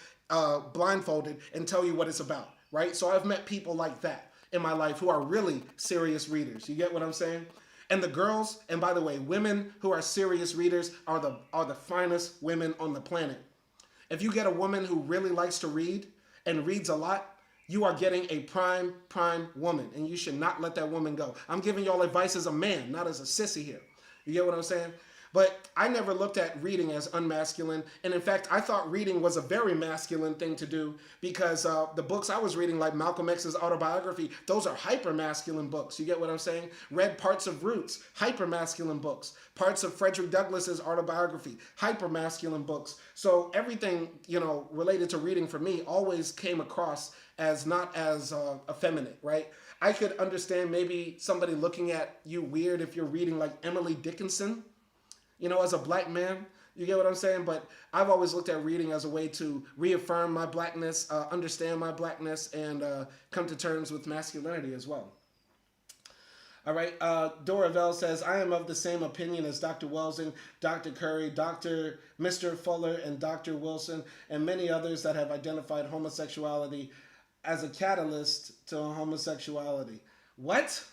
blindfolded and tell you what it's about, right? So I've met people like that in my life who are really serious readers. You get what I'm saying? And the girls, and by the way, women who are serious readers are the finest women on the planet. If you get a woman who really likes to read and reads a lot, you are getting a prime woman, and you should not let that woman go. I'm giving y'all advice as a man, not as a sissy here. You get what I'm saying? But I never looked at reading as unmasculine. And in fact, I thought reading was a very masculine thing to do because the books I was reading, like Malcolm X's autobiography, those are hyper-masculine books. You get what I'm saying? Read parts of Roots, hyper-masculine books. Parts of Frederick Douglass's autobiography, hyper-masculine books. So everything, related to reading for me always came across as not as effeminate, right? I could understand maybe somebody looking at you weird if you're reading like Emily Dickinson, as a black man. You get what I'm saying? But I've always looked at reading as a way to reaffirm my blackness, understand my blackness, and come to terms with masculinity as well. All right, DoorOfEl says, I am of the same opinion as Dr. Welsing, Dr. Curry, Mr. Fuller, and Dr. Wilson, and many others that have identified homosexuality as a catalyst to homosexuality. What?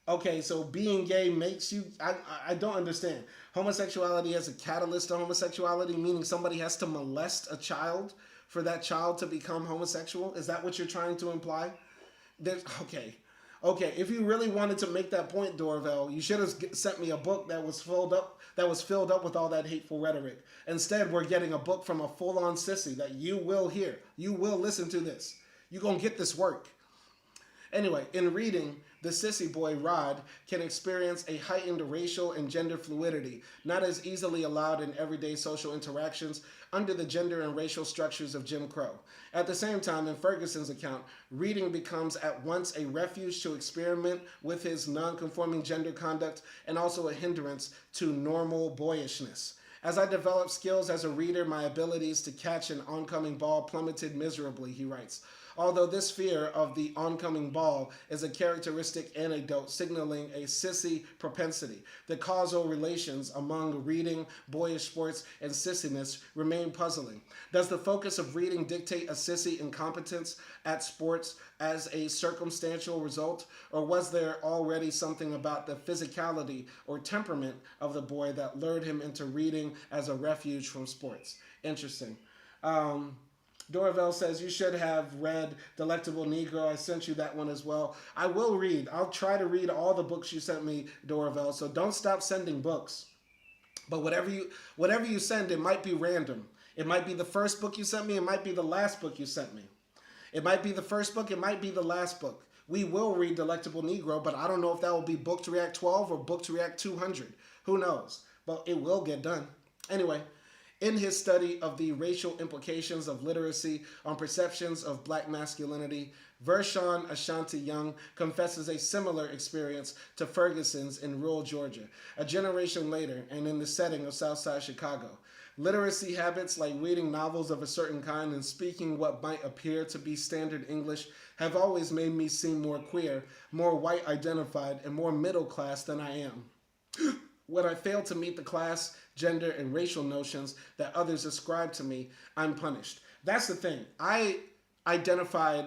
Okay, so being gay makes you... I don't understand. Homosexuality as a catalyst to homosexuality, meaning somebody has to molest a child for that child to become homosexual? Is that what you're trying to imply? Okay, if you really wanted to make that point, DoorOfEl, you should have sent me a book that was filled up with all that hateful rhetoric. Instead, we're getting a book from a full-on sissy that you will hear. You will listen to this. You're going to get this work. Anyway, in reading, the sissy boy, Rod, can experience a heightened racial and gender fluidity, not as easily allowed in everyday social interactions under the gender and racial structures of Jim Crow. At the same time, in Ferguson's account, reading becomes at once a refuge to experiment with his non-conforming gender conduct and also a hindrance to normal boyishness. As I developed skills as a reader, my abilities to catch an oncoming ball plummeted miserably, he writes. Although this fear of the oncoming ball is a characteristic anecdote signaling a sissy propensity, the causal relations among reading, boyish sports, and sissiness remain puzzling. Does the focus of reading dictate a sissy incompetence at sports as a circumstantial result, or was there already something about the physicality or temperament of the boy that lured him into reading as a refuge from sports? Interesting. DoorOfEl says, you should have read Delectable Negro. I sent you that one as well. I will read. I'll try to read all the books you sent me, DoorOfEl, so don't stop sending books. But whatever you send, it might be random. It might be the first book you sent me. It might be the last book you sent me. It might be the first book. It might be the last book. We will read Delectable Negro, but I don't know if that will be Book to React 12 or Book to React 200. Who knows? But it will get done. Anyway, in his study of the racial implications of literacy on perceptions of black masculinity, Vershawn Ashanti Young confesses a similar experience to Ferguson's in rural Georgia, a generation later and in the setting of Southside Chicago. Literacy habits like reading novels of a certain kind and speaking what might appear to be standard English have always made me seem more queer, more white identified, and more middle class than I am. When I fail to meet the class, gender, and racial notions that others ascribe to me, I'm punished. That's the thing. I identified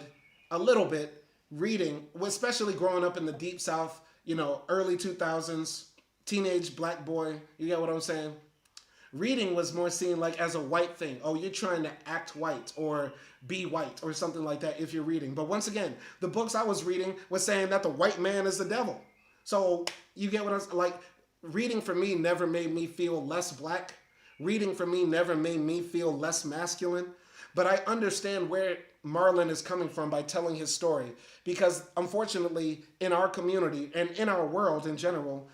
a little bit reading, especially growing up in the Deep South, early 2000s, teenage black boy, you get what I'm saying? Reading was more seen like as a white thing. Oh, you're trying to act white or be white or something like that if you're reading. But once again, the books I was reading was saying that the white man is the devil. So you get what I'm like. Reading for me never made me feel less black. Reading for me never made me feel less masculine. But I understand where Marlon is coming from by telling his story. Because unfortunately, in our community and in our world in general,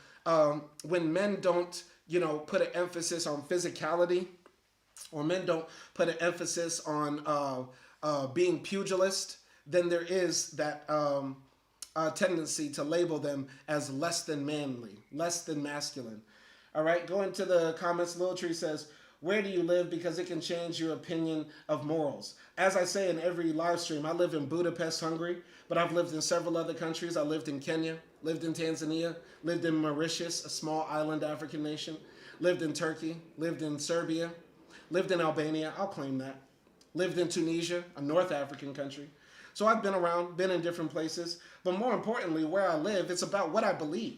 when men don't, put an emphasis on physicality, or men don't put an emphasis on being pugilist, then there is that tendency to label them as less than manly, less than masculine. All right, going to the comments, Lil Tree says, where do you live? Because it can change your opinion of morals. As I say in every live stream, I live in Budapest, Hungary, but I've lived in several other countries. I lived in Kenya, lived in Tanzania, lived in Mauritius, a small island African nation, lived in Turkey, lived in Serbia, lived in Albania, I'll claim that, lived in Tunisia, a North African country. So I've been around, been in different places, but more importantly, where I live, it's about what I believe.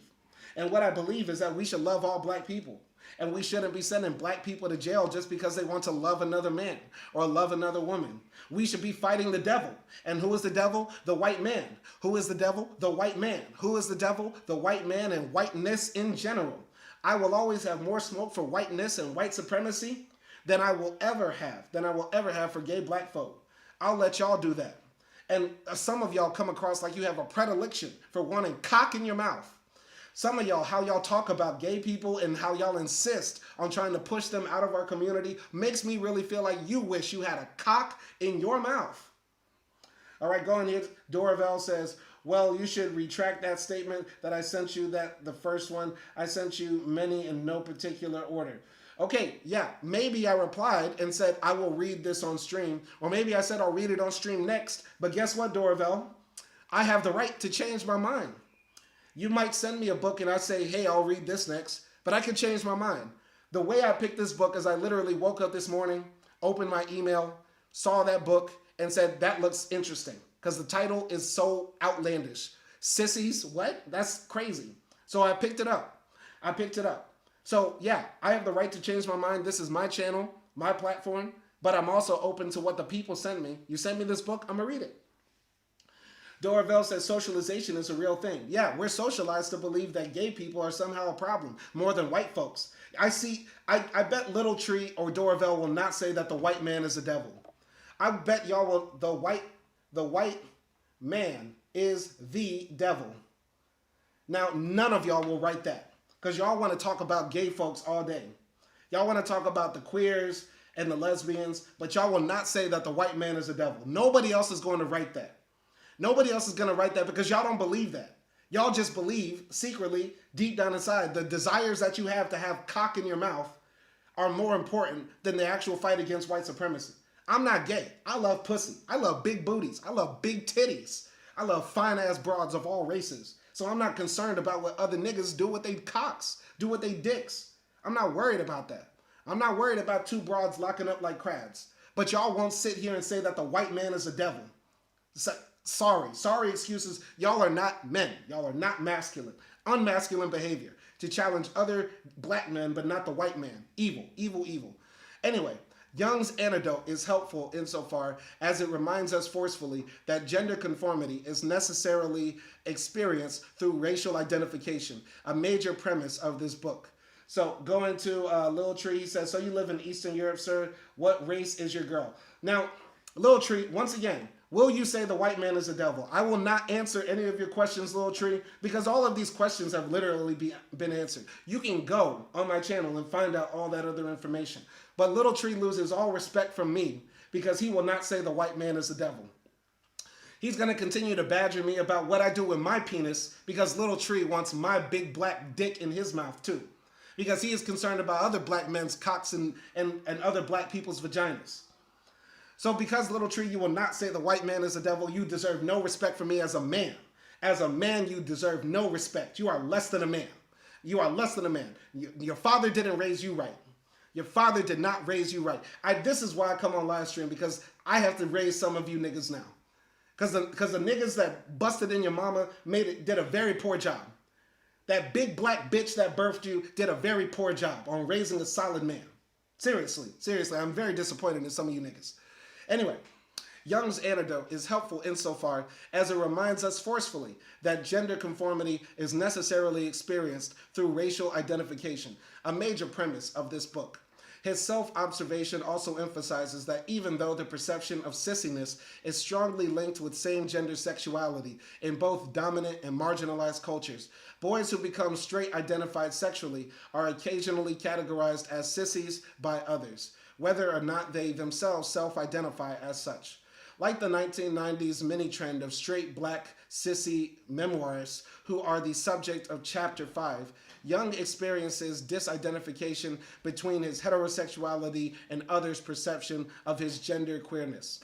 And what I believe is that we should love all black people. And we shouldn't be sending black people to jail just because they want to love another man or love another woman. We should be fighting the devil. And who is the devil? The white man. Who is the devil? The white man. Who is the devil? The white man and whiteness in general. I will always have more smoke for whiteness and white supremacy than I will ever have for gay black folk. I'll let y'all do that. And some of y'all come across like you have a predilection for wanting cock in your mouth. Some of y'all, how y'all talk about gay people and how y'all insist on trying to push them out of our community makes me really feel like you wish you had a cock in your mouth. All right, going here. DoorOfEl says, well, you should retract that statement that I sent you, that the first one. I sent you many in no particular order. Okay, yeah, maybe I replied and said, I will read this on stream. Or maybe I said I'll read it on stream next. But guess what, DoorOfEl? I have the right to change my mind. You might send me a book and I say, hey, I'll read this next, but I can change my mind. The way I picked this book is I literally woke up this morning, opened my email, saw that book, and said, that looks interesting, because the title is so outlandish. Sissies, what? That's crazy. So I picked it up. So yeah, I have the right to change my mind. This is my channel, my platform, but I'm also open to what the people send me. You send me this book, I'm gonna read it. DoorOfEl says socialization is a real thing. Yeah, we're socialized to believe that gay people are somehow a problem, more than white folks. I bet Little Tree or DoorOfEl will not say that the white man is the devil. I bet y'all will, the white man is the devil. Now, none of y'all will write that, because y'all want to talk about gay folks all day. Y'all want to talk about the queers and the lesbians, but y'all will not say that the white man is the devil. Nobody else is going to write that. Nobody else is going to write that because y'all don't believe that. Y'all just believe secretly, deep down inside, the desires that you have to have cock in your mouth are more important than the actual fight against white supremacy. I'm not gay. I love pussy. I love big booties. I love big titties. I love fine-ass broads of all races. So I'm not concerned about what other niggas do with they cocks, do with they dicks. I'm not worried about that. I'm not worried about two broads locking up like crabs. But y'all won't sit here and say that the white man is a devil. Sorry excuses. Y'all are not men. Y'all are not masculine. Unmasculine behavior to challenge other black men, but not the white man. Evil, evil, evil. Anyway, Young's antidote is helpful insofar as it reminds us forcefully that gender conformity is necessarily experienced through racial identification, a major premise of this book. So going to Lil Tree, he says, so you live in Eastern Europe, sir. What race is your girl? Now, Lil Tree, once again, will you say the white man is the devil? I will not answer any of your questions, Lil Tree, because all of these questions have literally been answered. You can go on my channel and find out all that other information. But Lil Tree loses all respect from me because he will not say the white man is the devil. He's going to continue to badger me about what I do with my penis because Lil Tree wants my big black dick in his mouth too. Because he is concerned about other black men's cocks and other black people's vaginas. So because, Lil Tree, you will not say the white man is the devil, you deserve no respect from me as a man. As a man, you deserve no respect. You are less than a man. You are less than a man. Your father didn't raise you right. Your father did not raise you right. This is why I come on live stream, because I have to raise some of you niggas now. Because the niggas that busted in your mama did a very poor job. That big black bitch that birthed you did a very poor job on raising a solid man. Seriously, I'm very disappointed in some of you niggas. Anyway, Young's antidote is helpful insofar as it reminds us forcefully that gender conformity is necessarily experienced through racial identification, a major premise of this book. His self-observation also emphasizes that even though the perception of sissiness is strongly linked with same-gender sexuality in both dominant and marginalized cultures, boys who become straight identified sexually are occasionally categorized as sissies by others, whether or not they themselves self-identify as such. Like the 1990s mini-trend of straight black sissy memoirists who are the subject of Chapter 5, Young experiences disidentification between his heterosexuality and others' perception of his gender queerness.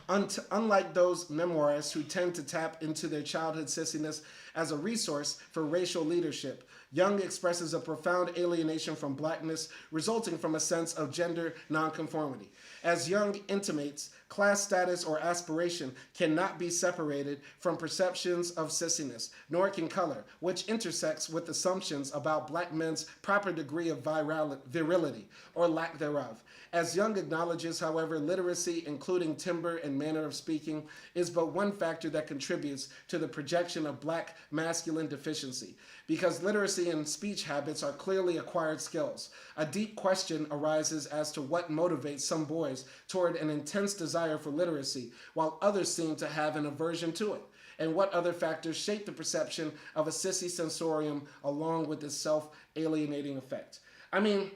Unlike those memoirists who tend to tap into their childhood sissiness as a resource for racial leadership, Young expresses a profound alienation from blackness resulting from a sense of gender nonconformity. As Young intimates, class status or aspiration cannot be separated from perceptions of sissiness, nor can color, which intersects with assumptions about black men's proper degree of virility, or lack thereof. As Young acknowledges, however, literacy, including timbre and manner of speaking, is but one factor that contributes to the projection of black masculine deficiency. Because literacy and speech habits are clearly acquired skills, a deep question arises as to what motivates some boys toward an intense desire for literacy, while others seem to have an aversion to it, and what other factors shape the perception of a sissy sensorium along with its self-alienating effect. I mean,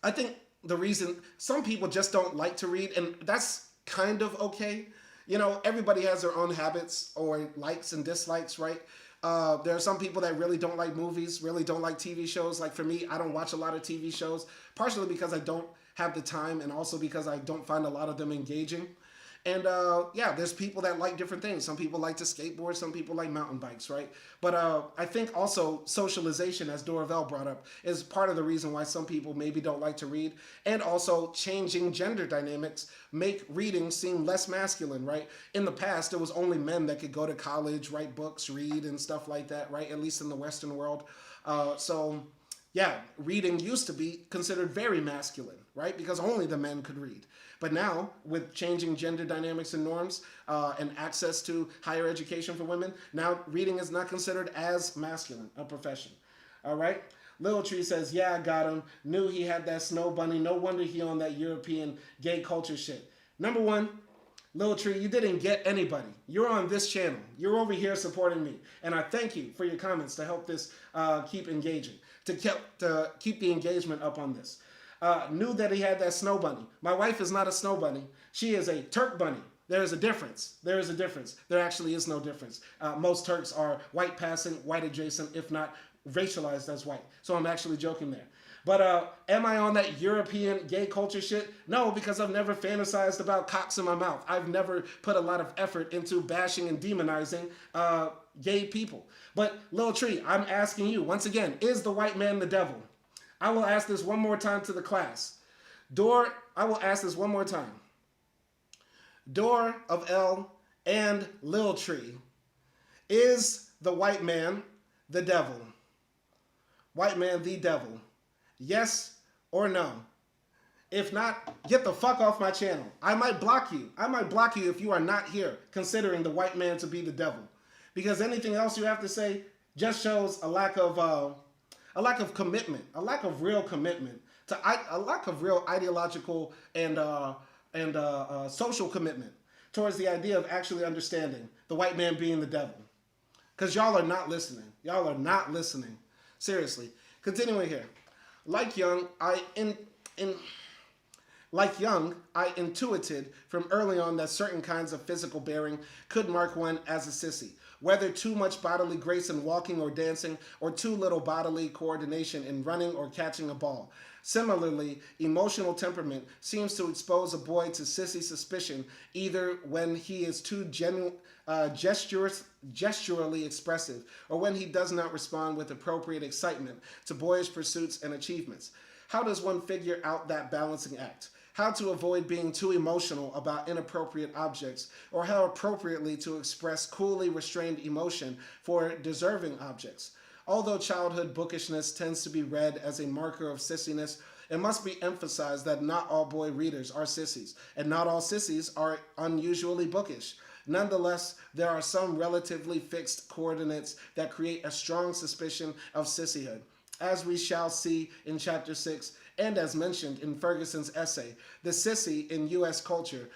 I think the reason some people just don't like to read, and that's kind of okay. You know, everybody has their own habits or likes and dislikes, right? There are some people that really don't like movies, really don't like TV shows. Like for me, I don't watch a lot of TV shows, partially because I don't have the time and also because I don't find a lot of them engaging. And yeah, there's people that like different things. Some people like to skateboard, some people like mountain bikes, right? But I think also socialization, as DoorOfEl brought up, is part of the reason why some people maybe don't like to read. And also changing gender dynamics make reading seem less masculine, right? In the past, it was only men that could go to college, write books, read, and stuff like that, right? At least in the Western world. So yeah, reading used to be considered very masculine, right? Because only the men could read. But now, with changing gender dynamics and norms and access to higher education for women, now reading is not considered as masculine a profession. All right? Lil Tree says, yeah, I got him. Knew he had that snow bunny. No wonder he on that European gay culture shit. Number one, Lil Tree, you didn't get anybody. You're on this channel. You're over here supporting me. And I thank you for your comments to help this keep engaging, to keep the engagement up on this. Knew that he had that snow bunny. My wife is not a snow bunny. She is a Turk bunny. There is a difference. There is a difference. There actually is no difference. Most Turks are white passing, white adjacent, if not racialized as white. So I'm actually joking there. But am I on that European gay culture shit? No, because I've never fantasized about cocks in my mouth. I've never put a lot of effort into bashing and demonizing gay people. But Lil Tree, I'm asking you, once again, is the white man the devil? I will ask this one more time to the class. I will ask this one more time. DoorOfEl and Lil Tree, is the white man the devil? White man the devil? Yes or no? If not, get the fuck off my channel. I might block you. I might block you if you are not here considering the white man to be the devil. Because anything else you have to say just shows a lack of commitment, a lack of real commitment, a lack of real ideological and social commitment towards the idea of actually understanding the white man being the devil. Because y'all are not listening. Y'all are not listening. Seriously. Continuing here. Like Young, I intuited from early on that certain kinds of physical bearing could mark one as a sissy. Whether too much bodily grace in walking or dancing, or too little bodily coordination in running or catching a ball. Similarly, emotional temperament seems to expose a boy to sissy suspicion either when he is too gesturally expressive, or when he does not respond with appropriate excitement to boyish pursuits and achievements. How does one figure out that balancing act? How to avoid being too emotional about inappropriate objects, or how appropriately to express coolly restrained emotion for deserving objects? Although childhood bookishness tends to be read as a marker of sissiness, it must be emphasized that not all boy readers are sissies, and not all sissies are unusually bookish. Nonetheless, there are some relatively fixed coordinates that create a strong suspicion of sissyhood. As we shall see in Chapter 6, and as mentioned in Ferguson's essay, the sissy in U.S. culture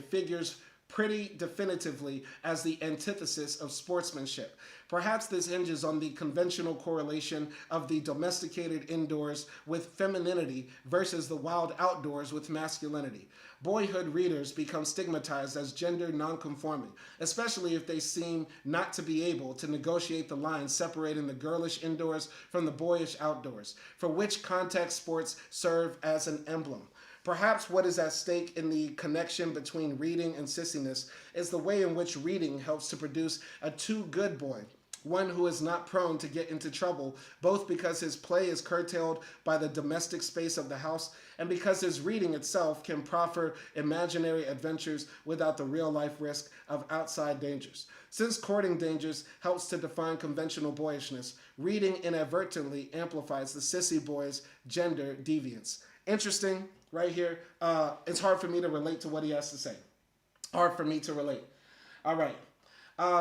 figures pretty definitively as the antithesis of sportsmanship. Perhaps this hinges on the conventional correlation of the domesticated indoors with femininity versus the wild outdoors with masculinity. Boyhood readers become stigmatized as gender nonconforming, especially if they seem not to be able to negotiate the line separating the girlish indoors from the boyish outdoors, for which contact sports serve as an emblem. Perhaps what is at stake in the connection between reading and sissiness is the way in which reading helps to produce a too good boy, one who is not prone to get into trouble, both because his play is curtailed by the domestic space of the house and because his reading itself can proffer imaginary adventures without the real-life risk of outside dangers. Since courting dangers helps to define conventional boyishness, reading inadvertently amplifies the sissy boy's gender deviance. Interesting, right here. It's hard for me to relate to what he has to say. Hard for me to relate. All right.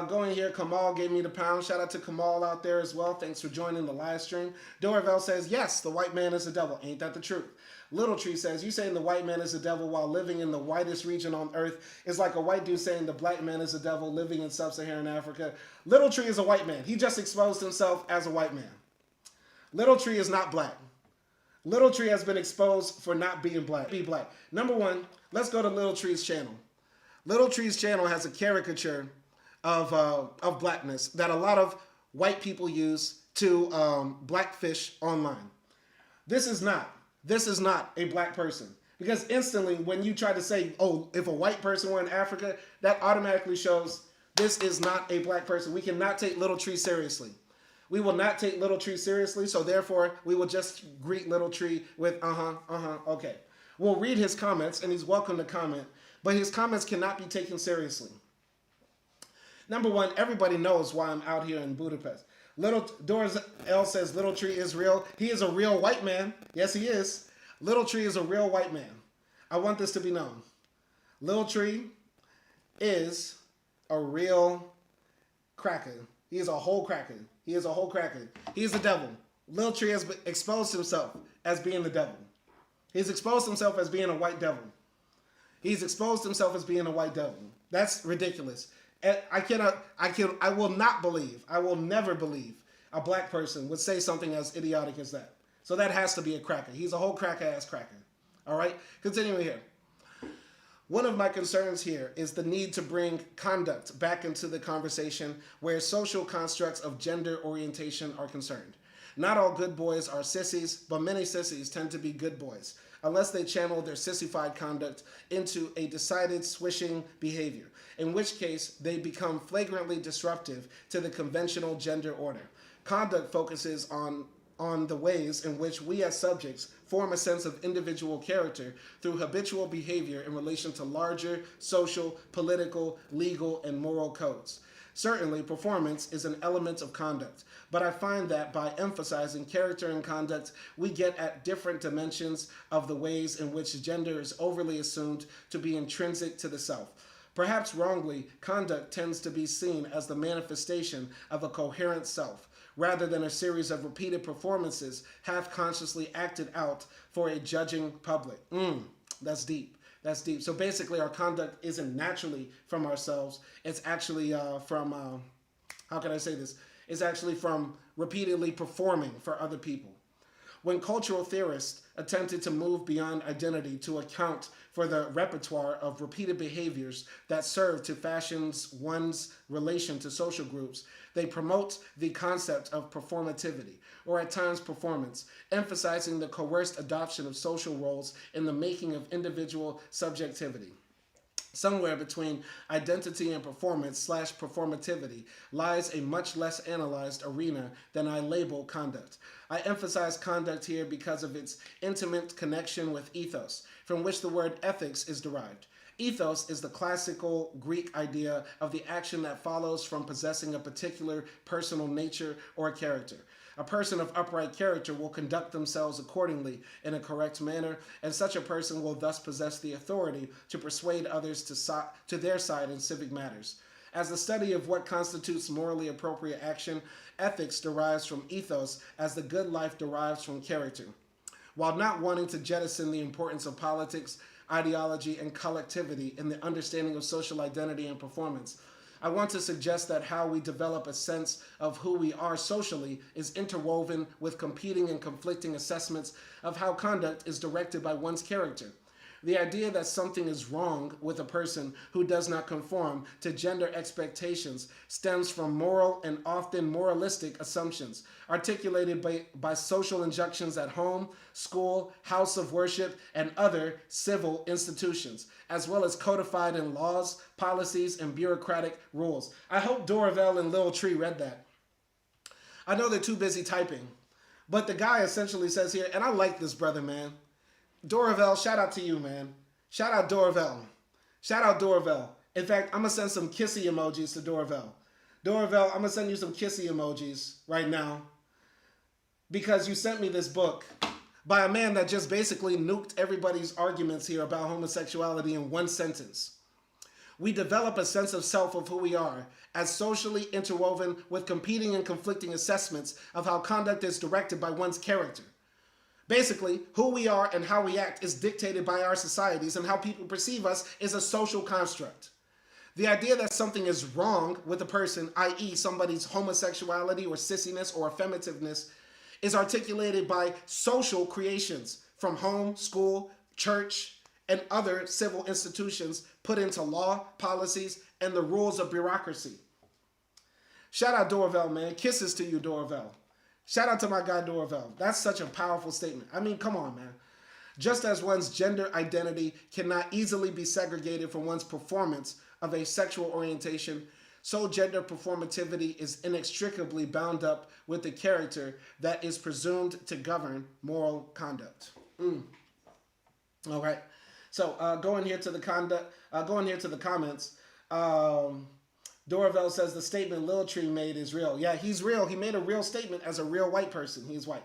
Going here, Kamal gave me the pound. Shout out to Kamal out there as well. Thanks for joining the live stream. DoorOfEl says, yes, the white man is the devil. Ain't that the truth? Little Tree says, you saying the white man is the devil while living in the whitest region on earth is like a white dude saying the black man is the devil living in sub-Saharan Africa. Little Tree is a white man. He just exposed himself as a white man. Little Tree is not black. Little Tree has been exposed for not being black. Be black. Number one, let's go to Little Tree's channel. Little Tree's channel has a caricature of blackness that a lot of white people use to blackfish online. This is not a black person. Because instantly when you try to say, oh, if a white person were in Africa, that automatically shows this is not a black person. We cannot take Little Tree seriously. We will not take Little Tree seriously, so therefore we will just greet Little Tree with okay. We'll read his comments, and he's welcome to comment, but his comments cannot be taken seriously. Number one, everybody knows why I'm out here in Budapest. DoorOfEl says Little Tree is real. He is a real white man. Yes, he is. Little Tree is a real white man. I want this to be known. Little Tree is a real cracker. He is a whole cracker. He is a whole cracker. He is the devil. Little Tree has exposed himself as being the devil. He's exposed himself as being a white devil. He's exposed himself as being a white devil. That's ridiculous. And I will not believe, I will never believe a black person would say something as idiotic as that. So that has to be a cracker. He's a whole cracker-ass cracker. All right? Continuing here. One of my concerns here is the need to bring conduct back into the conversation where social constructs of gender orientation are concerned. Not all good boys are sissies, but many sissies tend to be good boys, unless they channel their sissified conduct into a decided swishing behavior, in which case they become flagrantly disruptive to the conventional gender order. Conduct focuses on the ways in which we as subjects form a sense of individual character through habitual behavior in relation to larger social, political, legal, and moral codes. Certainly, performance is an element of conduct, but I find that by emphasizing character and conduct, we get at different dimensions of the ways in which gender is overly assumed to be intrinsic to the self. Perhaps wrongly, conduct tends to be seen as the manifestation of a coherent self, rather than a series of repeated performances half-consciously acted out for a judging public. That's deep. That's deep. So basically, our conduct isn't naturally from ourselves. It's actually from, how can I say this? It's actually from repeatedly performing for other people. When cultural theorists attempted to move beyond identity to account for the repertoire of repeated behaviors that serve to fashion one's relation to social groups, they promote the concept of performativity, or at times performance, emphasizing the coerced adoption of social roles in the making of individual subjectivity. Somewhere between identity and performance/performativity lies a much less analyzed arena than I label conduct. I emphasize conduct here because of its intimate connection with ethos, from which the word ethics is derived. Ethos is the classical Greek idea of the action that follows from possessing a particular personal nature or character. A person of upright character will conduct themselves accordingly in a correct manner, and such a person will thus possess the authority to persuade others to their side in civic matters. As the study of what constitutes morally appropriate action, ethics derives from ethos as the good life derives from character. While not wanting to jettison the importance of politics, ideology, and collectivity in the understanding of social identity and performance, I want to suggest that how we develop a sense of who we are socially is interwoven with competing and conflicting assessments of how conduct is directed by one's character. The idea that something is wrong with a person who does not conform to gender expectations stems from moral and often moralistic assumptions articulated by social injunctions at home, school, house of worship, and other civil institutions, as well as codified in laws, policies, and bureaucratic rules. I hope DoorOfEl and Lil Tree read that. I know they're too busy typing, but the guy essentially says here, and I like this brother, man. DoorOfEl, shout out to you, man. Shout out DoorOfEl. Shout out DoorOfEl. In fact, I'm going to send some kissy emojis to DoorOfEl. DoorOfEl, I'm going to send you some kissy emojis right now because you sent me this book by a man that just basically nuked everybody's arguments here about homosexuality in one sentence. We develop a sense of self of who we are as socially interwoven with competing and conflicting assessments of how conduct is directed by one's character. Basically, who we are and how we act is dictated by our societies, and how people perceive us is a social construct. The idea that something is wrong with a person, i.e. somebody's homosexuality or sissiness or effemitiveness, is articulated by social creations from home, school, church, and other civil institutions put into law, policies, and the rules of bureaucracy. Shout out DoorOfEl, man. Kisses to you, DoorOfEl. Shout out to my guy DoorOfEl. That's such a powerful statement. I mean, come on, man. Just as one's gender identity cannot easily be segregated from one's performance of a sexual orientation, so gender performativity is inextricably bound up with the character that is presumed to govern moral conduct. All right. So going here to the comments. DoorOfEl says the statement Lil Tree made is real. Yeah, he's real. He made a real statement as a real white person. He's white.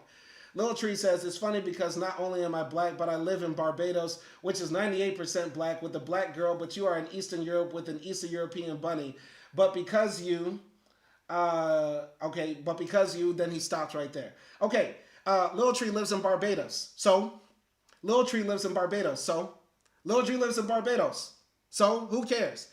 Lil Tree says, it's funny because not only am I black, but I live in Barbados, which is 98% black with a black girl, but you are in Eastern Europe with an Eastern European bunny. But because you, then he stops right there. Okay, Lil Tree lives in Barbados. So, Lil Tree lives in Barbados. So, who cares?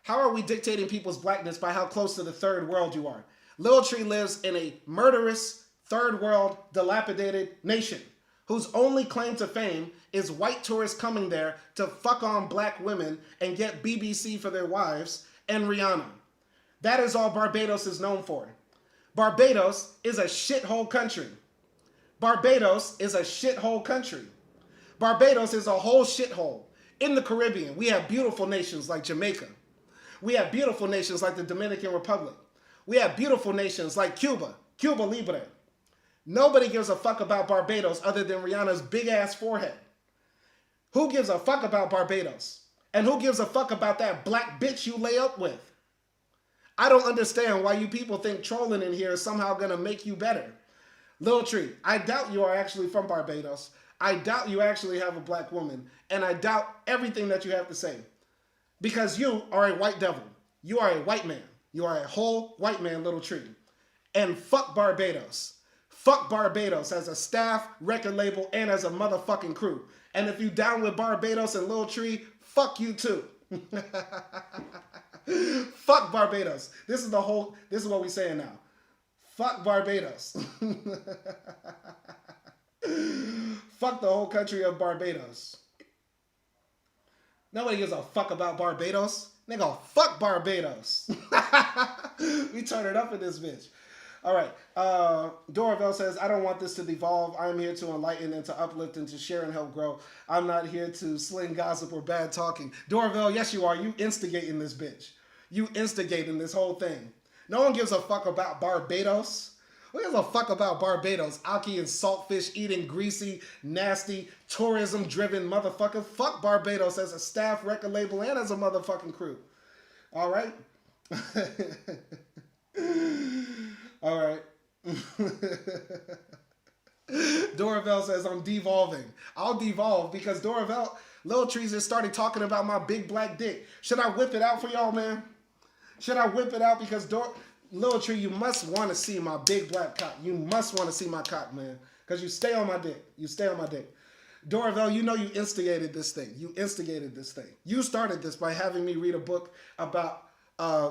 How are we dictating people's blackness by how close to the third world you are? Lil Tree lives in a murderous, third world, dilapidated nation whose only claim to fame is white tourists coming there to fuck on black women and get BBC for their wives and Rihanna. That is all Barbados is known for. Barbados is a shithole country. Barbados is a shithole country. Barbados is a whole shithole. In the Caribbean, we have beautiful nations like Jamaica. We have beautiful nations like the Dominican Republic. We have beautiful nations like Cuba, Cuba Libre. Nobody gives a fuck about Barbados other than Rihanna's big ass forehead. Who gives a fuck about Barbados? And who gives a fuck about that black bitch you lay up with? I don't understand why you people think trolling in here is somehow gonna make you better. Lil Tree, I doubt you are actually from Barbados. I doubt you actually have a black woman. And I doubt everything that you have to say. Because you are a white devil. You are a white man. You are a whole white man, Lil Tree. And fuck Barbados. Fuck Barbados as a staff, record label, and as a motherfucking crew. And if you down with Barbados and Lil Tree, fuck you too. Fuck Barbados. This is what we saying now. Fuck Barbados. Fuck the whole country of Barbados. Nobody gives a fuck about Barbados. Nigga, fuck Barbados. We turn it up in this bitch. All right. DoorOfEl says, I don't want this to devolve. I'm here to enlighten and to uplift and to share and help grow. I'm not here to sling gossip or bad talking. DoorOfEl, yes you are. You instigating this bitch. You instigating this whole thing. No one gives a fuck about Barbados. Who gives a fuck about Barbados? Alky and saltfish eating, greasy, nasty, tourism driven motherfucker. Fuck Barbados as a staff, record label, and as a motherfucking crew. All right? All right. DoorOfEl says, I'm devolving. I'll devolve because DoorOfEl, Lil Trees has started talking about my big black dick. Should I whip it out for y'all, man? Should I whip it out? Because Lil Tree, you must want to see my big black cock. You must want to see my cock, man. Because you stay on my dick. You stay on my dick. DoorOfEl, you know you instigated this thing. You instigated this thing. You started this by having me read a book about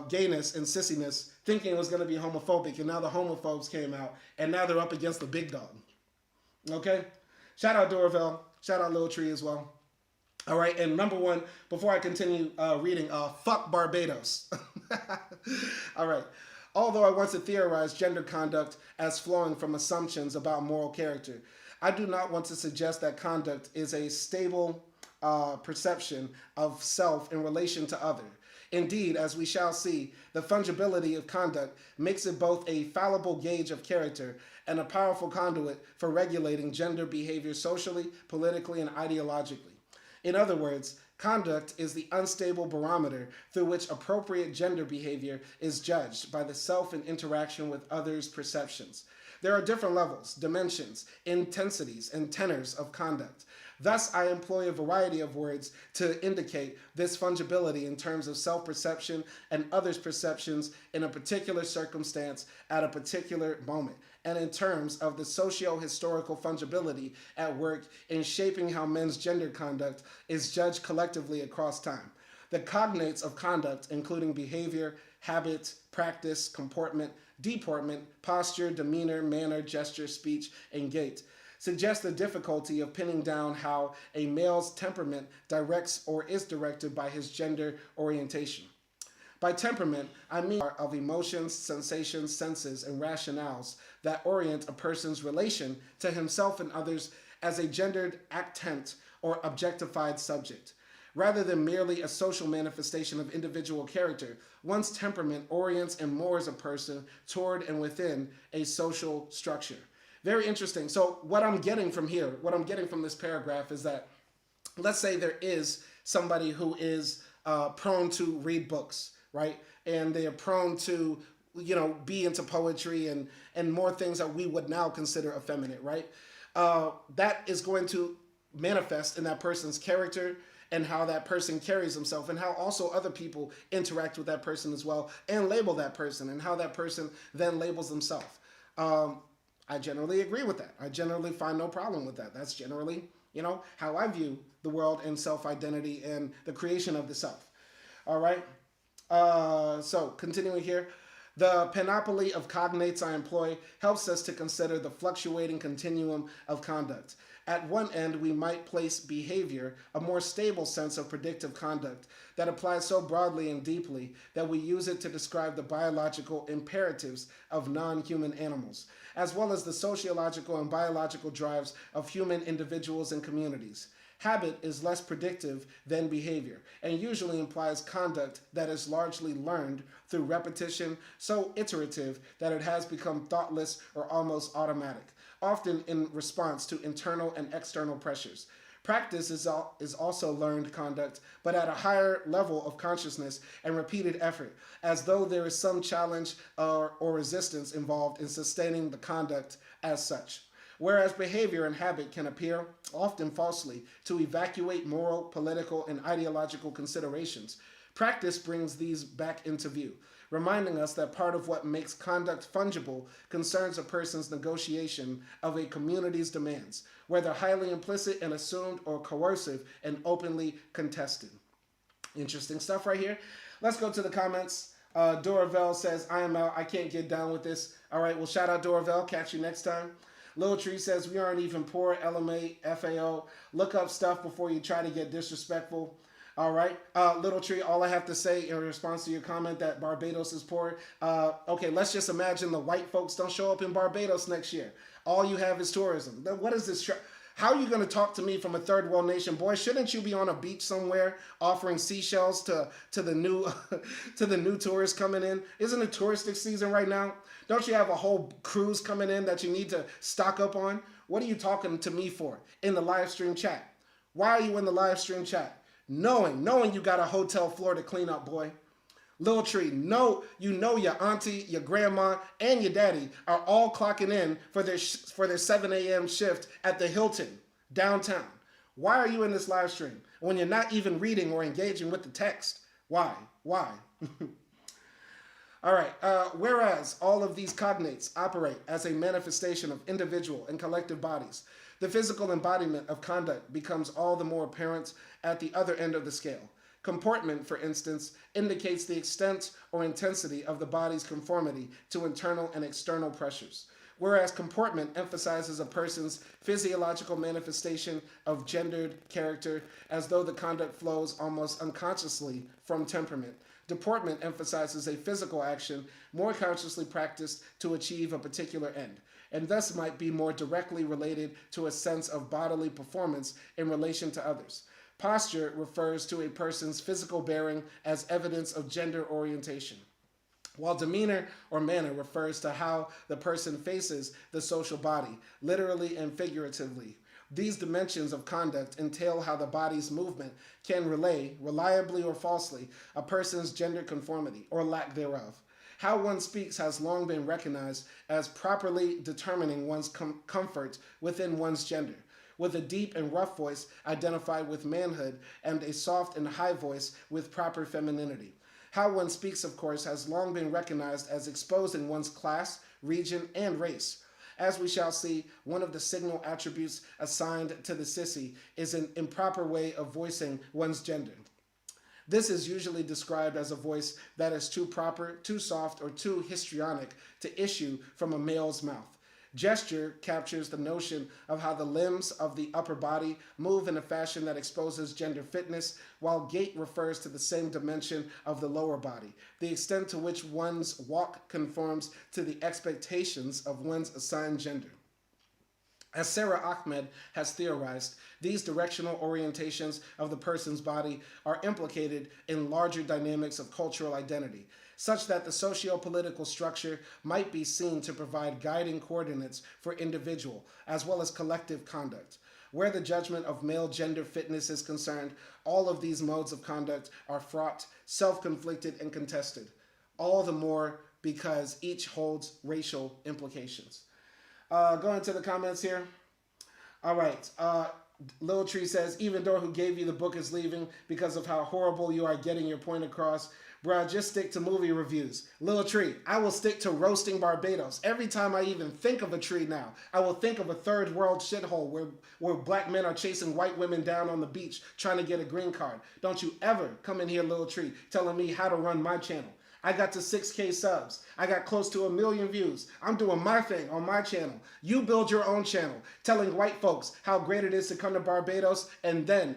gayness and sissiness, thinking it was going to be homophobic, and now the homophobes came out, and now they're up against the big dog. Okay? Shout out DoorOfEl. Shout out Lil Tree as well. All right, and number one, before I continue reading, fuck Barbados. All right. Although I want to theorize gender conduct as flowing from assumptions about moral character, I do not want to suggest that conduct is a stable perception of self in relation to other. Indeed, as we shall see, the fungibility of conduct makes it both a fallible gauge of character and a powerful conduit for regulating gender behavior socially, politically, and ideologically. In other words, conduct is the unstable barometer through which appropriate gender behavior is judged by the self in interaction with others' perceptions. There are different levels, dimensions, intensities, and tenors of conduct. Thus, I employ a variety of words to indicate this fungibility in terms of self-perception and others' perceptions in a particular circumstance at a particular moment, and in terms of the socio-historical fungibility at work in shaping how men's gender conduct is judged collectively across time. The cognates of conduct, including behavior, habit, practice, comportment, deportment, posture, demeanor, manner, gesture, speech, and gait, suggest the difficulty of pinning down how a male's temperament directs or is directed by his gender orientation. By temperament, I mean of emotions, sensations, senses, and rationales that orient a person's relation to himself and others as a gendered actant or objectified subject. Rather than merely a social manifestation of individual character, one's temperament orients and moors a person toward and within a social structure. Very interesting. So what I'm getting from here, what I'm getting from this paragraph is that, let's say there is somebody who is prone to read books, right? And they are prone to, be into poetry and more things that we would now consider effeminate, right? That is going to manifest in that person's character and how that person carries himself and how also other people interact with that person as well and label that person and how that person then labels themselves. I generally agree with that. I generally find no problem with that. That's generally, how I view the world and self-identity and the creation of the self. All right. So continuing here, the panoply of cognates I employ helps us to consider the fluctuating continuum of conduct. At one end, we might place behavior, a more stable sense of predictive conduct that applies so broadly and deeply that we use it to describe the biological imperatives of non-human animals, as well as the sociological and biological drives of human individuals and communities. Habit is less predictive than behavior and usually implies conduct that is largely learned through repetition, so iterative that it has become thoughtless or almost automatic, often in response to internal and external pressures. Practice is also learned conduct, but at a higher level of consciousness and repeated effort, as though there is some challenge or resistance involved in sustaining the conduct as such. Whereas behavior and habit can appear, often falsely, to evacuate moral, political, and ideological considerations, practice brings these back into view, reminding us that part of what makes conduct fungible concerns a person's negotiation of a community's demands, whether highly implicit and assumed or coercive and openly contested. Interesting stuff right here. Let's go to the comments. DoorOfEl says, I am out. I can't get down with this. All right, well, shout out DoorOfEl. Catch you next time. Lil Tree says, we aren't even poor, LMA, FAO. Look up stuff before you try to get disrespectful. All right. Little Tree, all I have to say in response to your comment that Barbados is poor. Okay, let's just imagine the white folks don't show up in Barbados next year. All you have is tourism. What is this? How are you going to talk to me from a third world nation, boy? Shouldn't you be on a beach somewhere offering seashells to the new to the new tourists coming in? Isn't it touristic season right now? Don't you have a whole cruise coming in that you need to stock up on? What are you talking to me for in the live stream chat? Why are you in the live stream chat? Knowing you got a hotel floor to clean up, boy. Lil Tree, you know your auntie, your grandma, and your daddy are all clocking in for their 7 a.m. shift at the Hilton downtown. Why are you in this live stream when you're not even reading or engaging with the text? Why? All right. Whereas all of these cognates operate as a manifestation of individual and collective bodies, the physical embodiment of conduct becomes all the more apparent at the other end of the scale. Comportment, for instance, indicates the extent or intensity of the body's conformity to internal and external pressures, whereas comportment emphasizes a person's physiological manifestation of gendered character, as though the conduct flows almost unconsciously from temperament. Deportment emphasizes a physical action more consciously practiced to achieve a particular end, and thus might be more directly related to a sense of bodily performance in relation to others. Posture refers to a person's physical bearing as evidence of gender orientation, while demeanor or manner refers to how the person faces the social body, literally and figuratively. These dimensions of conduct entail how the body's movement can relay, reliably or falsely, a person's gender conformity or lack thereof. How one speaks has long been recognized as properly determining one's comfort within one's gender, with a deep and rough voice identified with manhood and a soft and high voice with proper femininity. How one speaks, of course, has long been recognized as exposing one's class, region, and race. As we shall see, one of the signal attributes assigned to the sissy is an improper way of voicing one's gender. This is usually described as a voice that is too proper, too soft, or too histrionic to issue from a male's mouth. Gesture captures the notion of how the limbs of the upper body move in a fashion that exposes gender fitness, while gait refers to the same dimension of the lower body, the extent to which one's walk conforms to the expectations of one's assigned gender. As Sarah Ahmed has theorized, these directional orientations of the person's body are implicated in larger dynamics of cultural identity, such that the socio-political structure might be seen to provide guiding coordinates for individual as well as collective conduct. Where the judgment of male gender fitness is concerned, all of these modes of conduct are fraught, self-conflicted, and contested, all the more because each holds racial implications. Going to the comments here. All right. Lil Tree says, even though who gave you the book is leaving because of how horrible you are getting your point across. Bruh, just stick to movie reviews. Lil Tree, I will stick to roasting Barbados. Every time I even think of a tree now, I will think of a third world shithole where black men are chasing white women down on the beach trying to get a green card. Don't you ever come in here, Lil Tree, telling me how to run my channel. I got to 6K subs. I got close to 1 million views. I'm doing my thing on my channel. You build your own channel, telling white folks how great it is to come to Barbados, and then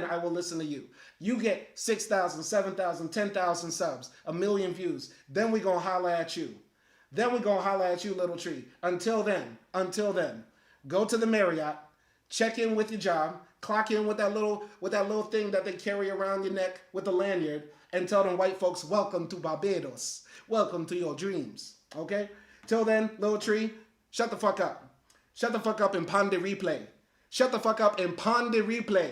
I will listen to you. You get 6,000, 7,000, 10,000 subs, 1 million views. Then we gonna holler at you. Then we gonna holler at you, Little Tree. Until then, go to the Marriott, check in with your job, clock in with that little thing that they carry around your neck with the lanyard, and tell them white folks, welcome to Barbados. Welcome to your dreams. Okay? Till then, Little Tree, shut the fuck up. Shut the fuck up and pond the replay. Shut the fuck up and pond the replay.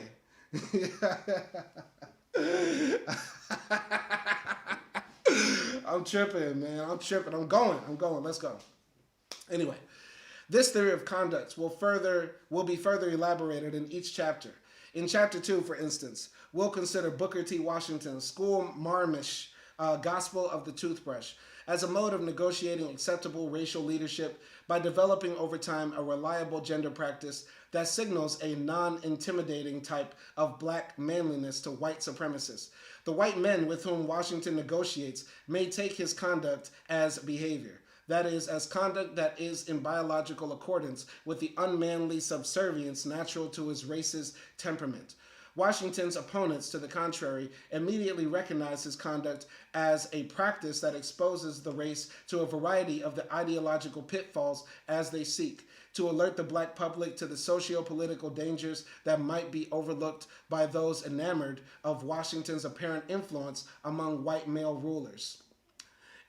I'm tripping, man. I'm tripping. I'm going. Let's go. Anyway, this theory of conduct will be further elaborated in each chapter. In chapter 2, for instance, we'll consider Booker T. Washington's school marmish gospel of the toothbrush as a mode of negotiating acceptable racial leadership by developing over time a reliable gender practice that signals a non-intimidating type of black manliness to white supremacists. The white men with whom Washington negotiates may take his conduct as behavior. That is, as conduct that is in biological accordance with the unmanly subservience natural to his race's temperament. Washington's opponents, to the contrary, immediately recognize his conduct as a practice that exposes the race to a variety of the ideological pitfalls as they seek to alert the black public to the socio-political dangers that might be overlooked by those enamored of Washington's apparent influence among white male rulers.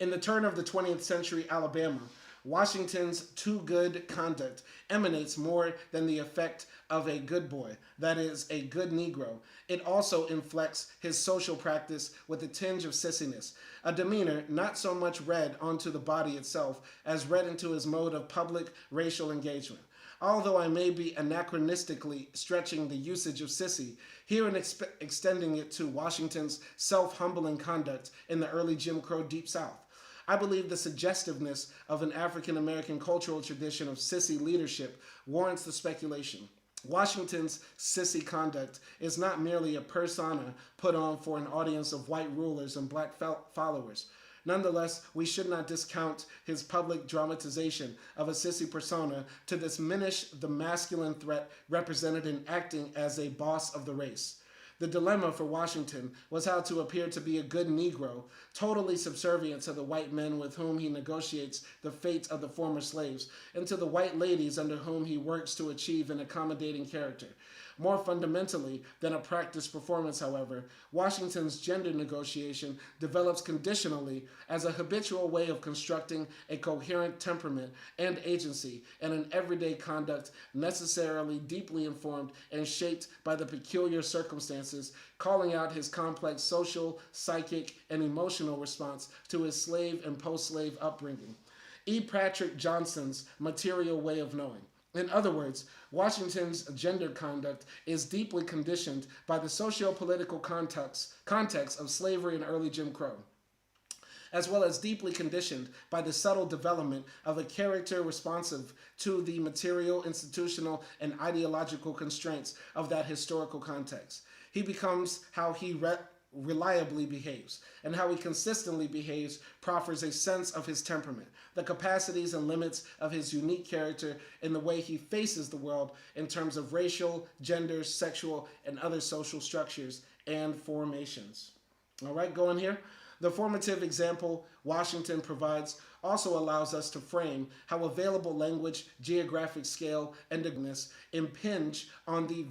In the turn of the 20th century Alabama, Washington's too good conduct emanates more than the effect of a good boy, that is, a good Negro. It also inflects his social practice with a tinge of sissiness, a demeanor not so much read onto the body itself as read into his mode of public racial engagement. Although I may be anachronistically stretching the usage of sissy, here and extending it to Washington's self-humbling conduct in the early Jim Crow Deep South, I believe the suggestiveness of an African-American cultural tradition of sissy leadership warrants the speculation. Washington's sissy conduct is not merely a persona put on for an audience of white rulers and black followers. Nonetheless, we should not discount his public dramatization of a sissy persona to diminish the masculine threat represented in acting as a boss of the race. The dilemma for Washington was how to appear to be a good Negro, totally subservient to the white men with whom he negotiates the fate of the former slaves, and to the white ladies under whom he works to achieve an accommodating character. More fundamentally than a practiced performance, however, Washington's gender negotiation develops conditionally as a habitual way of constructing a coherent temperament and agency and an everyday conduct necessarily deeply informed and shaped by the peculiar circumstances, calling out his complex social, psychic, and emotional response to his slave and post-slave upbringing. E. Patrick Johnson's material way of knowing. In other words, Washington's gender conduct is deeply conditioned by the socio-political context of slavery and early Jim Crow, as well as deeply conditioned by the subtle development of a character responsive to the material, institutional, and ideological constraints of that historical context. He becomes how he reliably behaves, and how he consistently behaves proffers a sense of his temperament, the capacities and limits of his unique character in the way he faces the world in terms of racial, gender, sexual, and other social structures and formations. All right, going here. The formative example Washington provides also allows us to frame how available language, geographic scale, and dignity impinge on the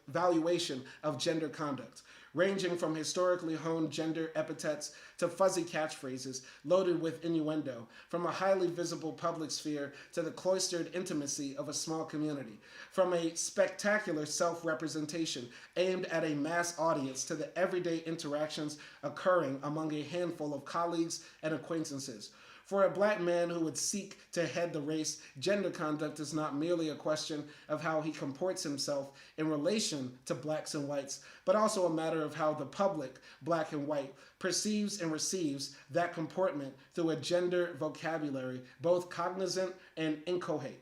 valuation of gender conduct, ranging from historically honed gender epithets to fuzzy catchphrases loaded with innuendo, from a highly visible public sphere to the cloistered intimacy of a small community, from a spectacular self-representation aimed at a mass audience to the everyday interactions occurring among a handful of colleagues and acquaintances. For a black man who would seek to head the race, gender conduct is not merely a question of how he comports himself in relation to blacks and whites, but also a matter of how the public, black and white, perceives and receives that comportment through a gender vocabulary, both cognizant and inchoate.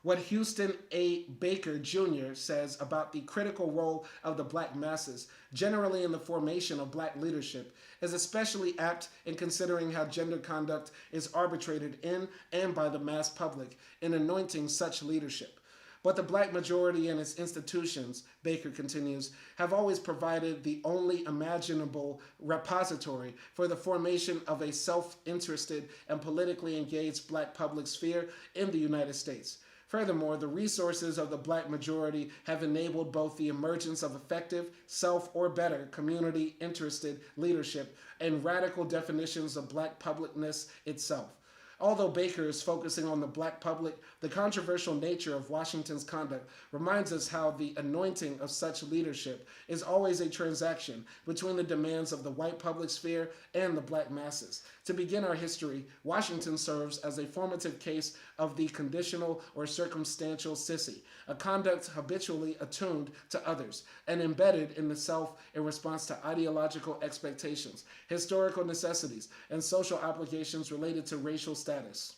What Houston A. Baker Jr. says about the critical role of the black masses, generally in the formation of black leadership, is especially apt in considering how gender conduct is arbitrated in and by the mass public in anointing such leadership. But the black majority and its institutions, Baker continues, have always provided the only imaginable repository for the formation of a self-interested and politically engaged black public sphere in the United States. Furthermore, the resources of the black majority have enabled both the emergence of effective, self or better, community-interested leadership and radical definitions of black publicness itself. Although Baker is focusing on the black public, the controversial nature of Washington's conduct reminds us how the anointing of such leadership is always a transaction between the demands of the white public sphere and the black masses. To begin our history, Washington serves as a formative case of the conditional or circumstantial sissy, a conduct habitually attuned to others and embedded in the self in response to ideological expectations, historical necessities, and social obligations related to racial status.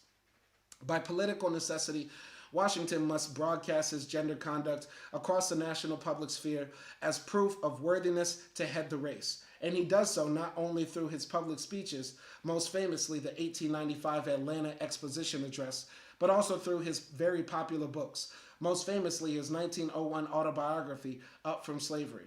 By political necessity, Washington must broadcast his gender conduct across the national public sphere as proof of worthiness to head the race. And he does so not only through his public speeches, most famously the 1895 Atlanta Exposition Address, but also through his very popular books. most famously his 1901 autobiography, Up from Slavery.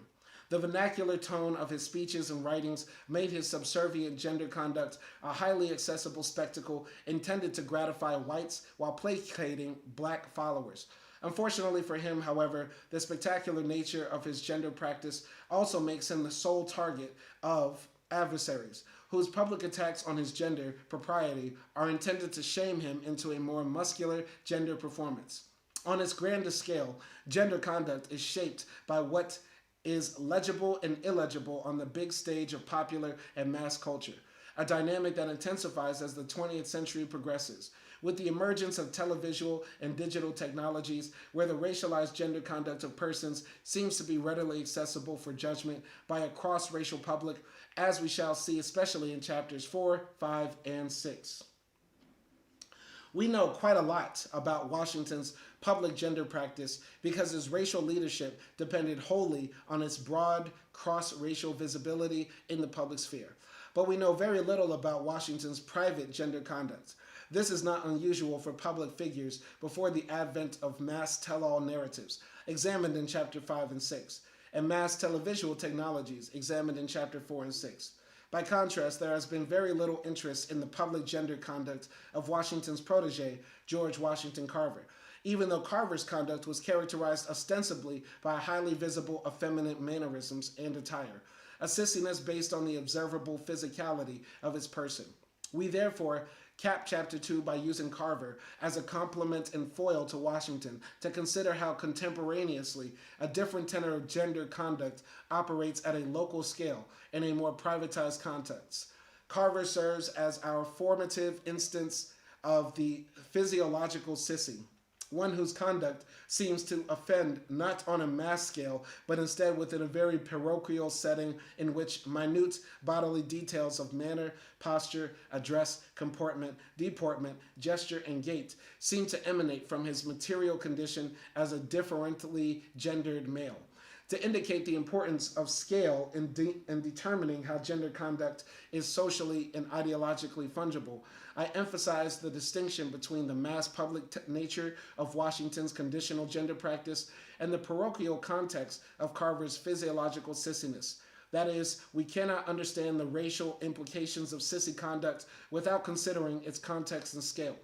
The vernacular tone of his speeches and writings made his subservient gender conduct a highly accessible spectacle intended to gratify whites while placating black followers. Unfortunately for him, however, the spectacular nature of his gender practice also makes him the sole target of adversaries, whose public attacks on his gender propriety are intended to shame him into a more muscular gender performance. On its grandest scale, gender conduct is shaped by what is legible and illegible on the big stage of popular and mass culture, a dynamic that intensifies as the 20th century progresses. With the emergence of televisual and digital technologies, where the racialized gender conduct of persons seems to be readily accessible for judgment by a cross-racial public, as we shall see especially in chapters 4, 5, and 6. We know quite a lot about Washington's public gender practice because his racial leadership depended wholly on its broad cross-racial visibility in the public sphere. But we know very little about Washington's private gender conduct. This is not unusual for public figures before the advent of mass tell-all narratives, examined in chapter 5 and 6, and mass televisual technologies, examined in chapter 4 and 6. By contrast, there has been very little interest in the public gender conduct of Washington's protege, George Washington Carver, even though Carver's conduct was characterized ostensibly by highly visible effeminate mannerisms and attire, a sissiness based on the observable physicality of his person. We therefore cap chapter 2 by using Carver as a complement and foil to Washington to consider how contemporaneously a different tenor of gender conduct operates at a local scale in a more privatized context. Carver serves as our formative instance of the physiological sissy, one whose conduct seems to offend not on a mass scale, but instead within a very parochial setting in which minute bodily details of manner, posture, address, comportment, deportment, gesture, and gait seem to emanate from his material condition as a differently gendered male. To indicate the importance of scale in determining how gender conduct is socially and ideologically fungible, I emphasize the distinction between the mass public nature of Washington's conditional gender practice and the parochial context of Carver's physiological sissiness. That is, we cannot understand the racial implications of sissy conduct without considering its context and scale.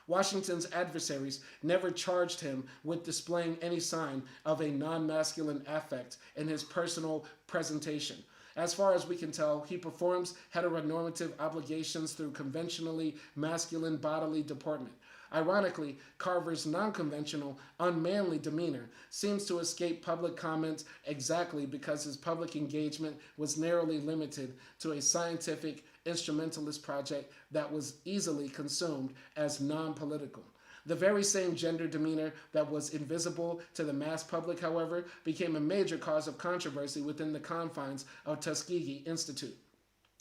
Washington's adversaries never charged him with displaying any sign of a non-masculine affect in his personal presentation. As far as we can tell, he performs heteronormative obligations through conventionally masculine bodily deportment. Ironically, Carver's non-conventional, unmanly demeanor seems to escape public comment exactly because his public engagement was narrowly limited to a scientific instrumentalist project that was easily consumed as non-political. The very same gender demeanor that was invisible to the mass public, however, became a major cause of controversy within the confines of Tuskegee Institute,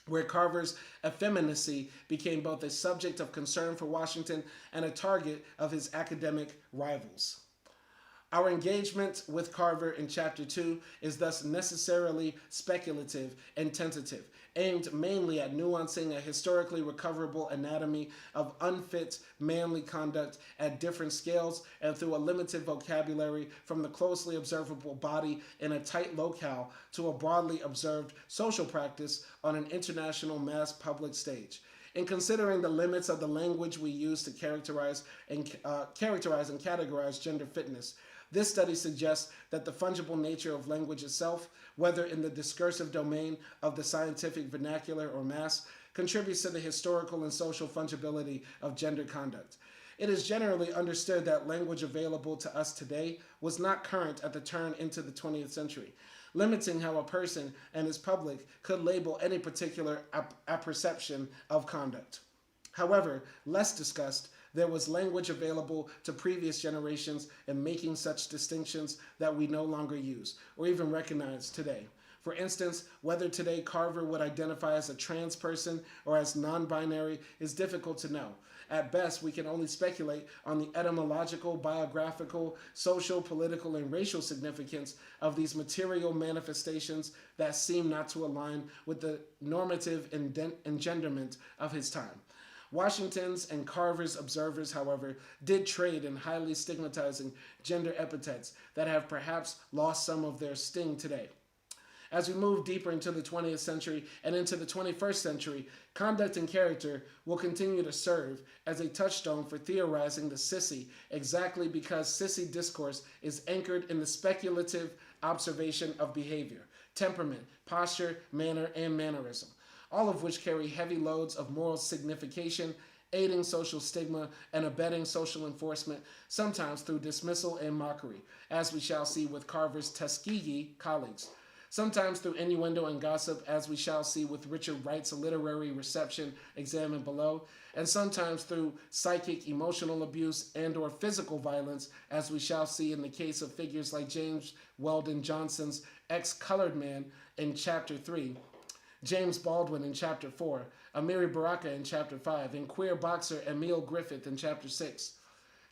where Carver's effeminacy became both a subject of concern for Washington and a target of his academic rivals. Our engagement with Carver in Chapter 2 is thus necessarily speculative and tentative, aimed mainly at nuancing a historically recoverable anatomy of unfit manly conduct at different scales and through a limited vocabulary from the closely observable body in a tight locale to a broadly observed social practice on an international mass public stage. In considering the limits of the language we use to characterize and categorize gender fitness, this study suggests that the fungible nature of language itself, whether in the discursive domain of the scientific vernacular or mass, contributes to the historical and social fungibility of gender conduct. It is generally understood that language available to us today was not current at the turn into the 20th century, limiting how a person and his public could label any particular apperception of conduct. However, less discussed, there was language available to previous generations in making such distinctions that we no longer use or even recognize today. For instance, whether today Carver would identify as a trans person or as non-binary is difficult to know. At best, we can only speculate on the etymological, biographical, social, political, and racial significance of these material manifestations that seem not to align with the normative engenderment of his time. Washington's and Carver's observers, however, did trade in highly stigmatizing gender epithets that have perhaps lost some of their sting today. As we move deeper into the 20th century and into the 21st century, conduct and character will continue to serve as a touchstone for theorizing the sissy, exactly because sissy discourse is anchored in the speculative observation of behavior, temperament, posture, manner, and mannerism, all of which carry heavy loads of moral signification, aiding social stigma and abetting social enforcement, sometimes through dismissal and mockery, as we shall see with Carver's Tuskegee colleagues. Sometimes through innuendo and gossip, as we shall see with Richard Wright's literary reception examined below, and sometimes through psychic, emotional abuse, and or physical violence, as we shall see in the case of figures like James Weldon Johnson's ex-colored man in Chapter 3, James Baldwin in Chapter 4, Amiri Baraka in Chapter 5, and queer boxer Emil Griffith in Chapter 6.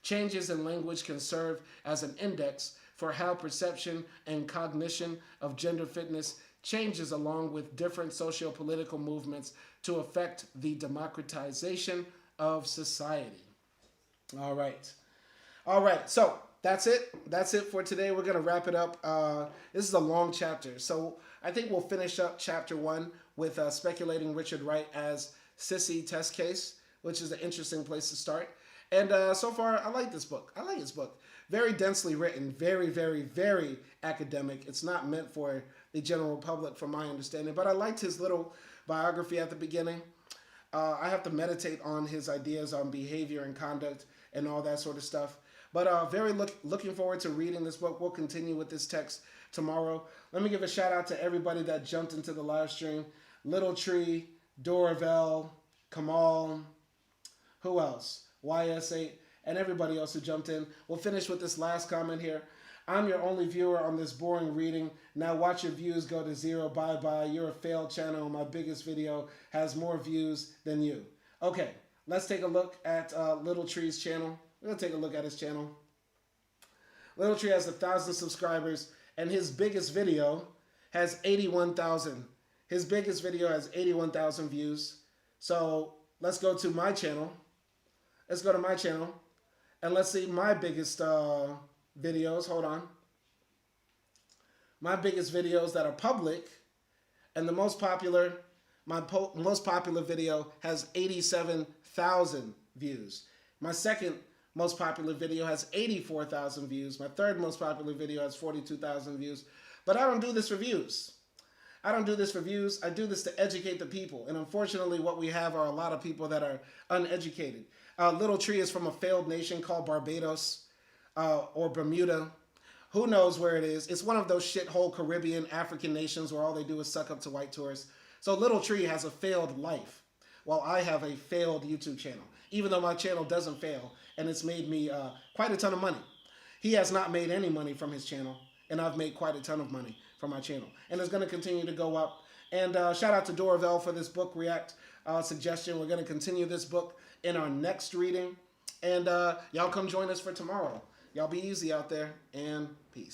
Changes in language can serve as an index for how perception and cognition of gender fitness changes along with different socio-political movements to affect the democratization of society. All right, so that's it. That's it for today. We're going to wrap it up. This is a long chapter, so I think we'll finish up Chapter 1 with speculating Richard Wright as Sissy test case, which is an interesting place to start. And so far, I like this book. I like this book. Very densely written, very, very, very academic. It's not meant for the general public, from my understanding. But I liked his little biography at the beginning. I have to meditate on his ideas on behavior and conduct and all that sort of stuff. But looking forward to reading this book. We'll continue with this text tomorrow. Let me give a shout out to everybody that jumped into the live stream. Little Tree, DoorOfEl, Kamal, who else? YS8, and everybody else who jumped in. We'll finish with this last comment here. I'm your only viewer on this boring reading. Now watch your views go to zero. Bye-bye. You're a failed channel. My biggest video has more views than you. Okay, let's take a look at Little Tree's channel. We're going to take a look at his channel. Little Tree has 1,000 subscribers, and his biggest video has 81,000. His biggest video has 81,000 views. So let's go to my channel. Let's go to my channel, and let's see my biggest videos. Hold on. My biggest videos that are public, and the most popular, most popular video has 87,000 views. My second most popular video has 84,000 views. My third most popular video has 42,000 views. But I don't do this for views. I don't do this for views. I do this to educate the people. And unfortunately, what we have are a lot of people that are uneducated. Little Tree is from a failed nation called Barbados or Bermuda. Who knows where it is? It's one of those shithole Caribbean, African nations where all they do is suck up to white tourists. So Little Tree has a failed life, while I have a failed YouTube channel, even though my channel doesn't fail, and it's made me quite a ton of money. He has not made any money from his channel, and I've made quite a ton of money from my channel. And it's going to continue to go up. And shout out to DoorOfEl for this book react suggestion. We're going to continue this book in our next reading. And y'all come join us for tomorrow. Y'all be easy out there, and peace.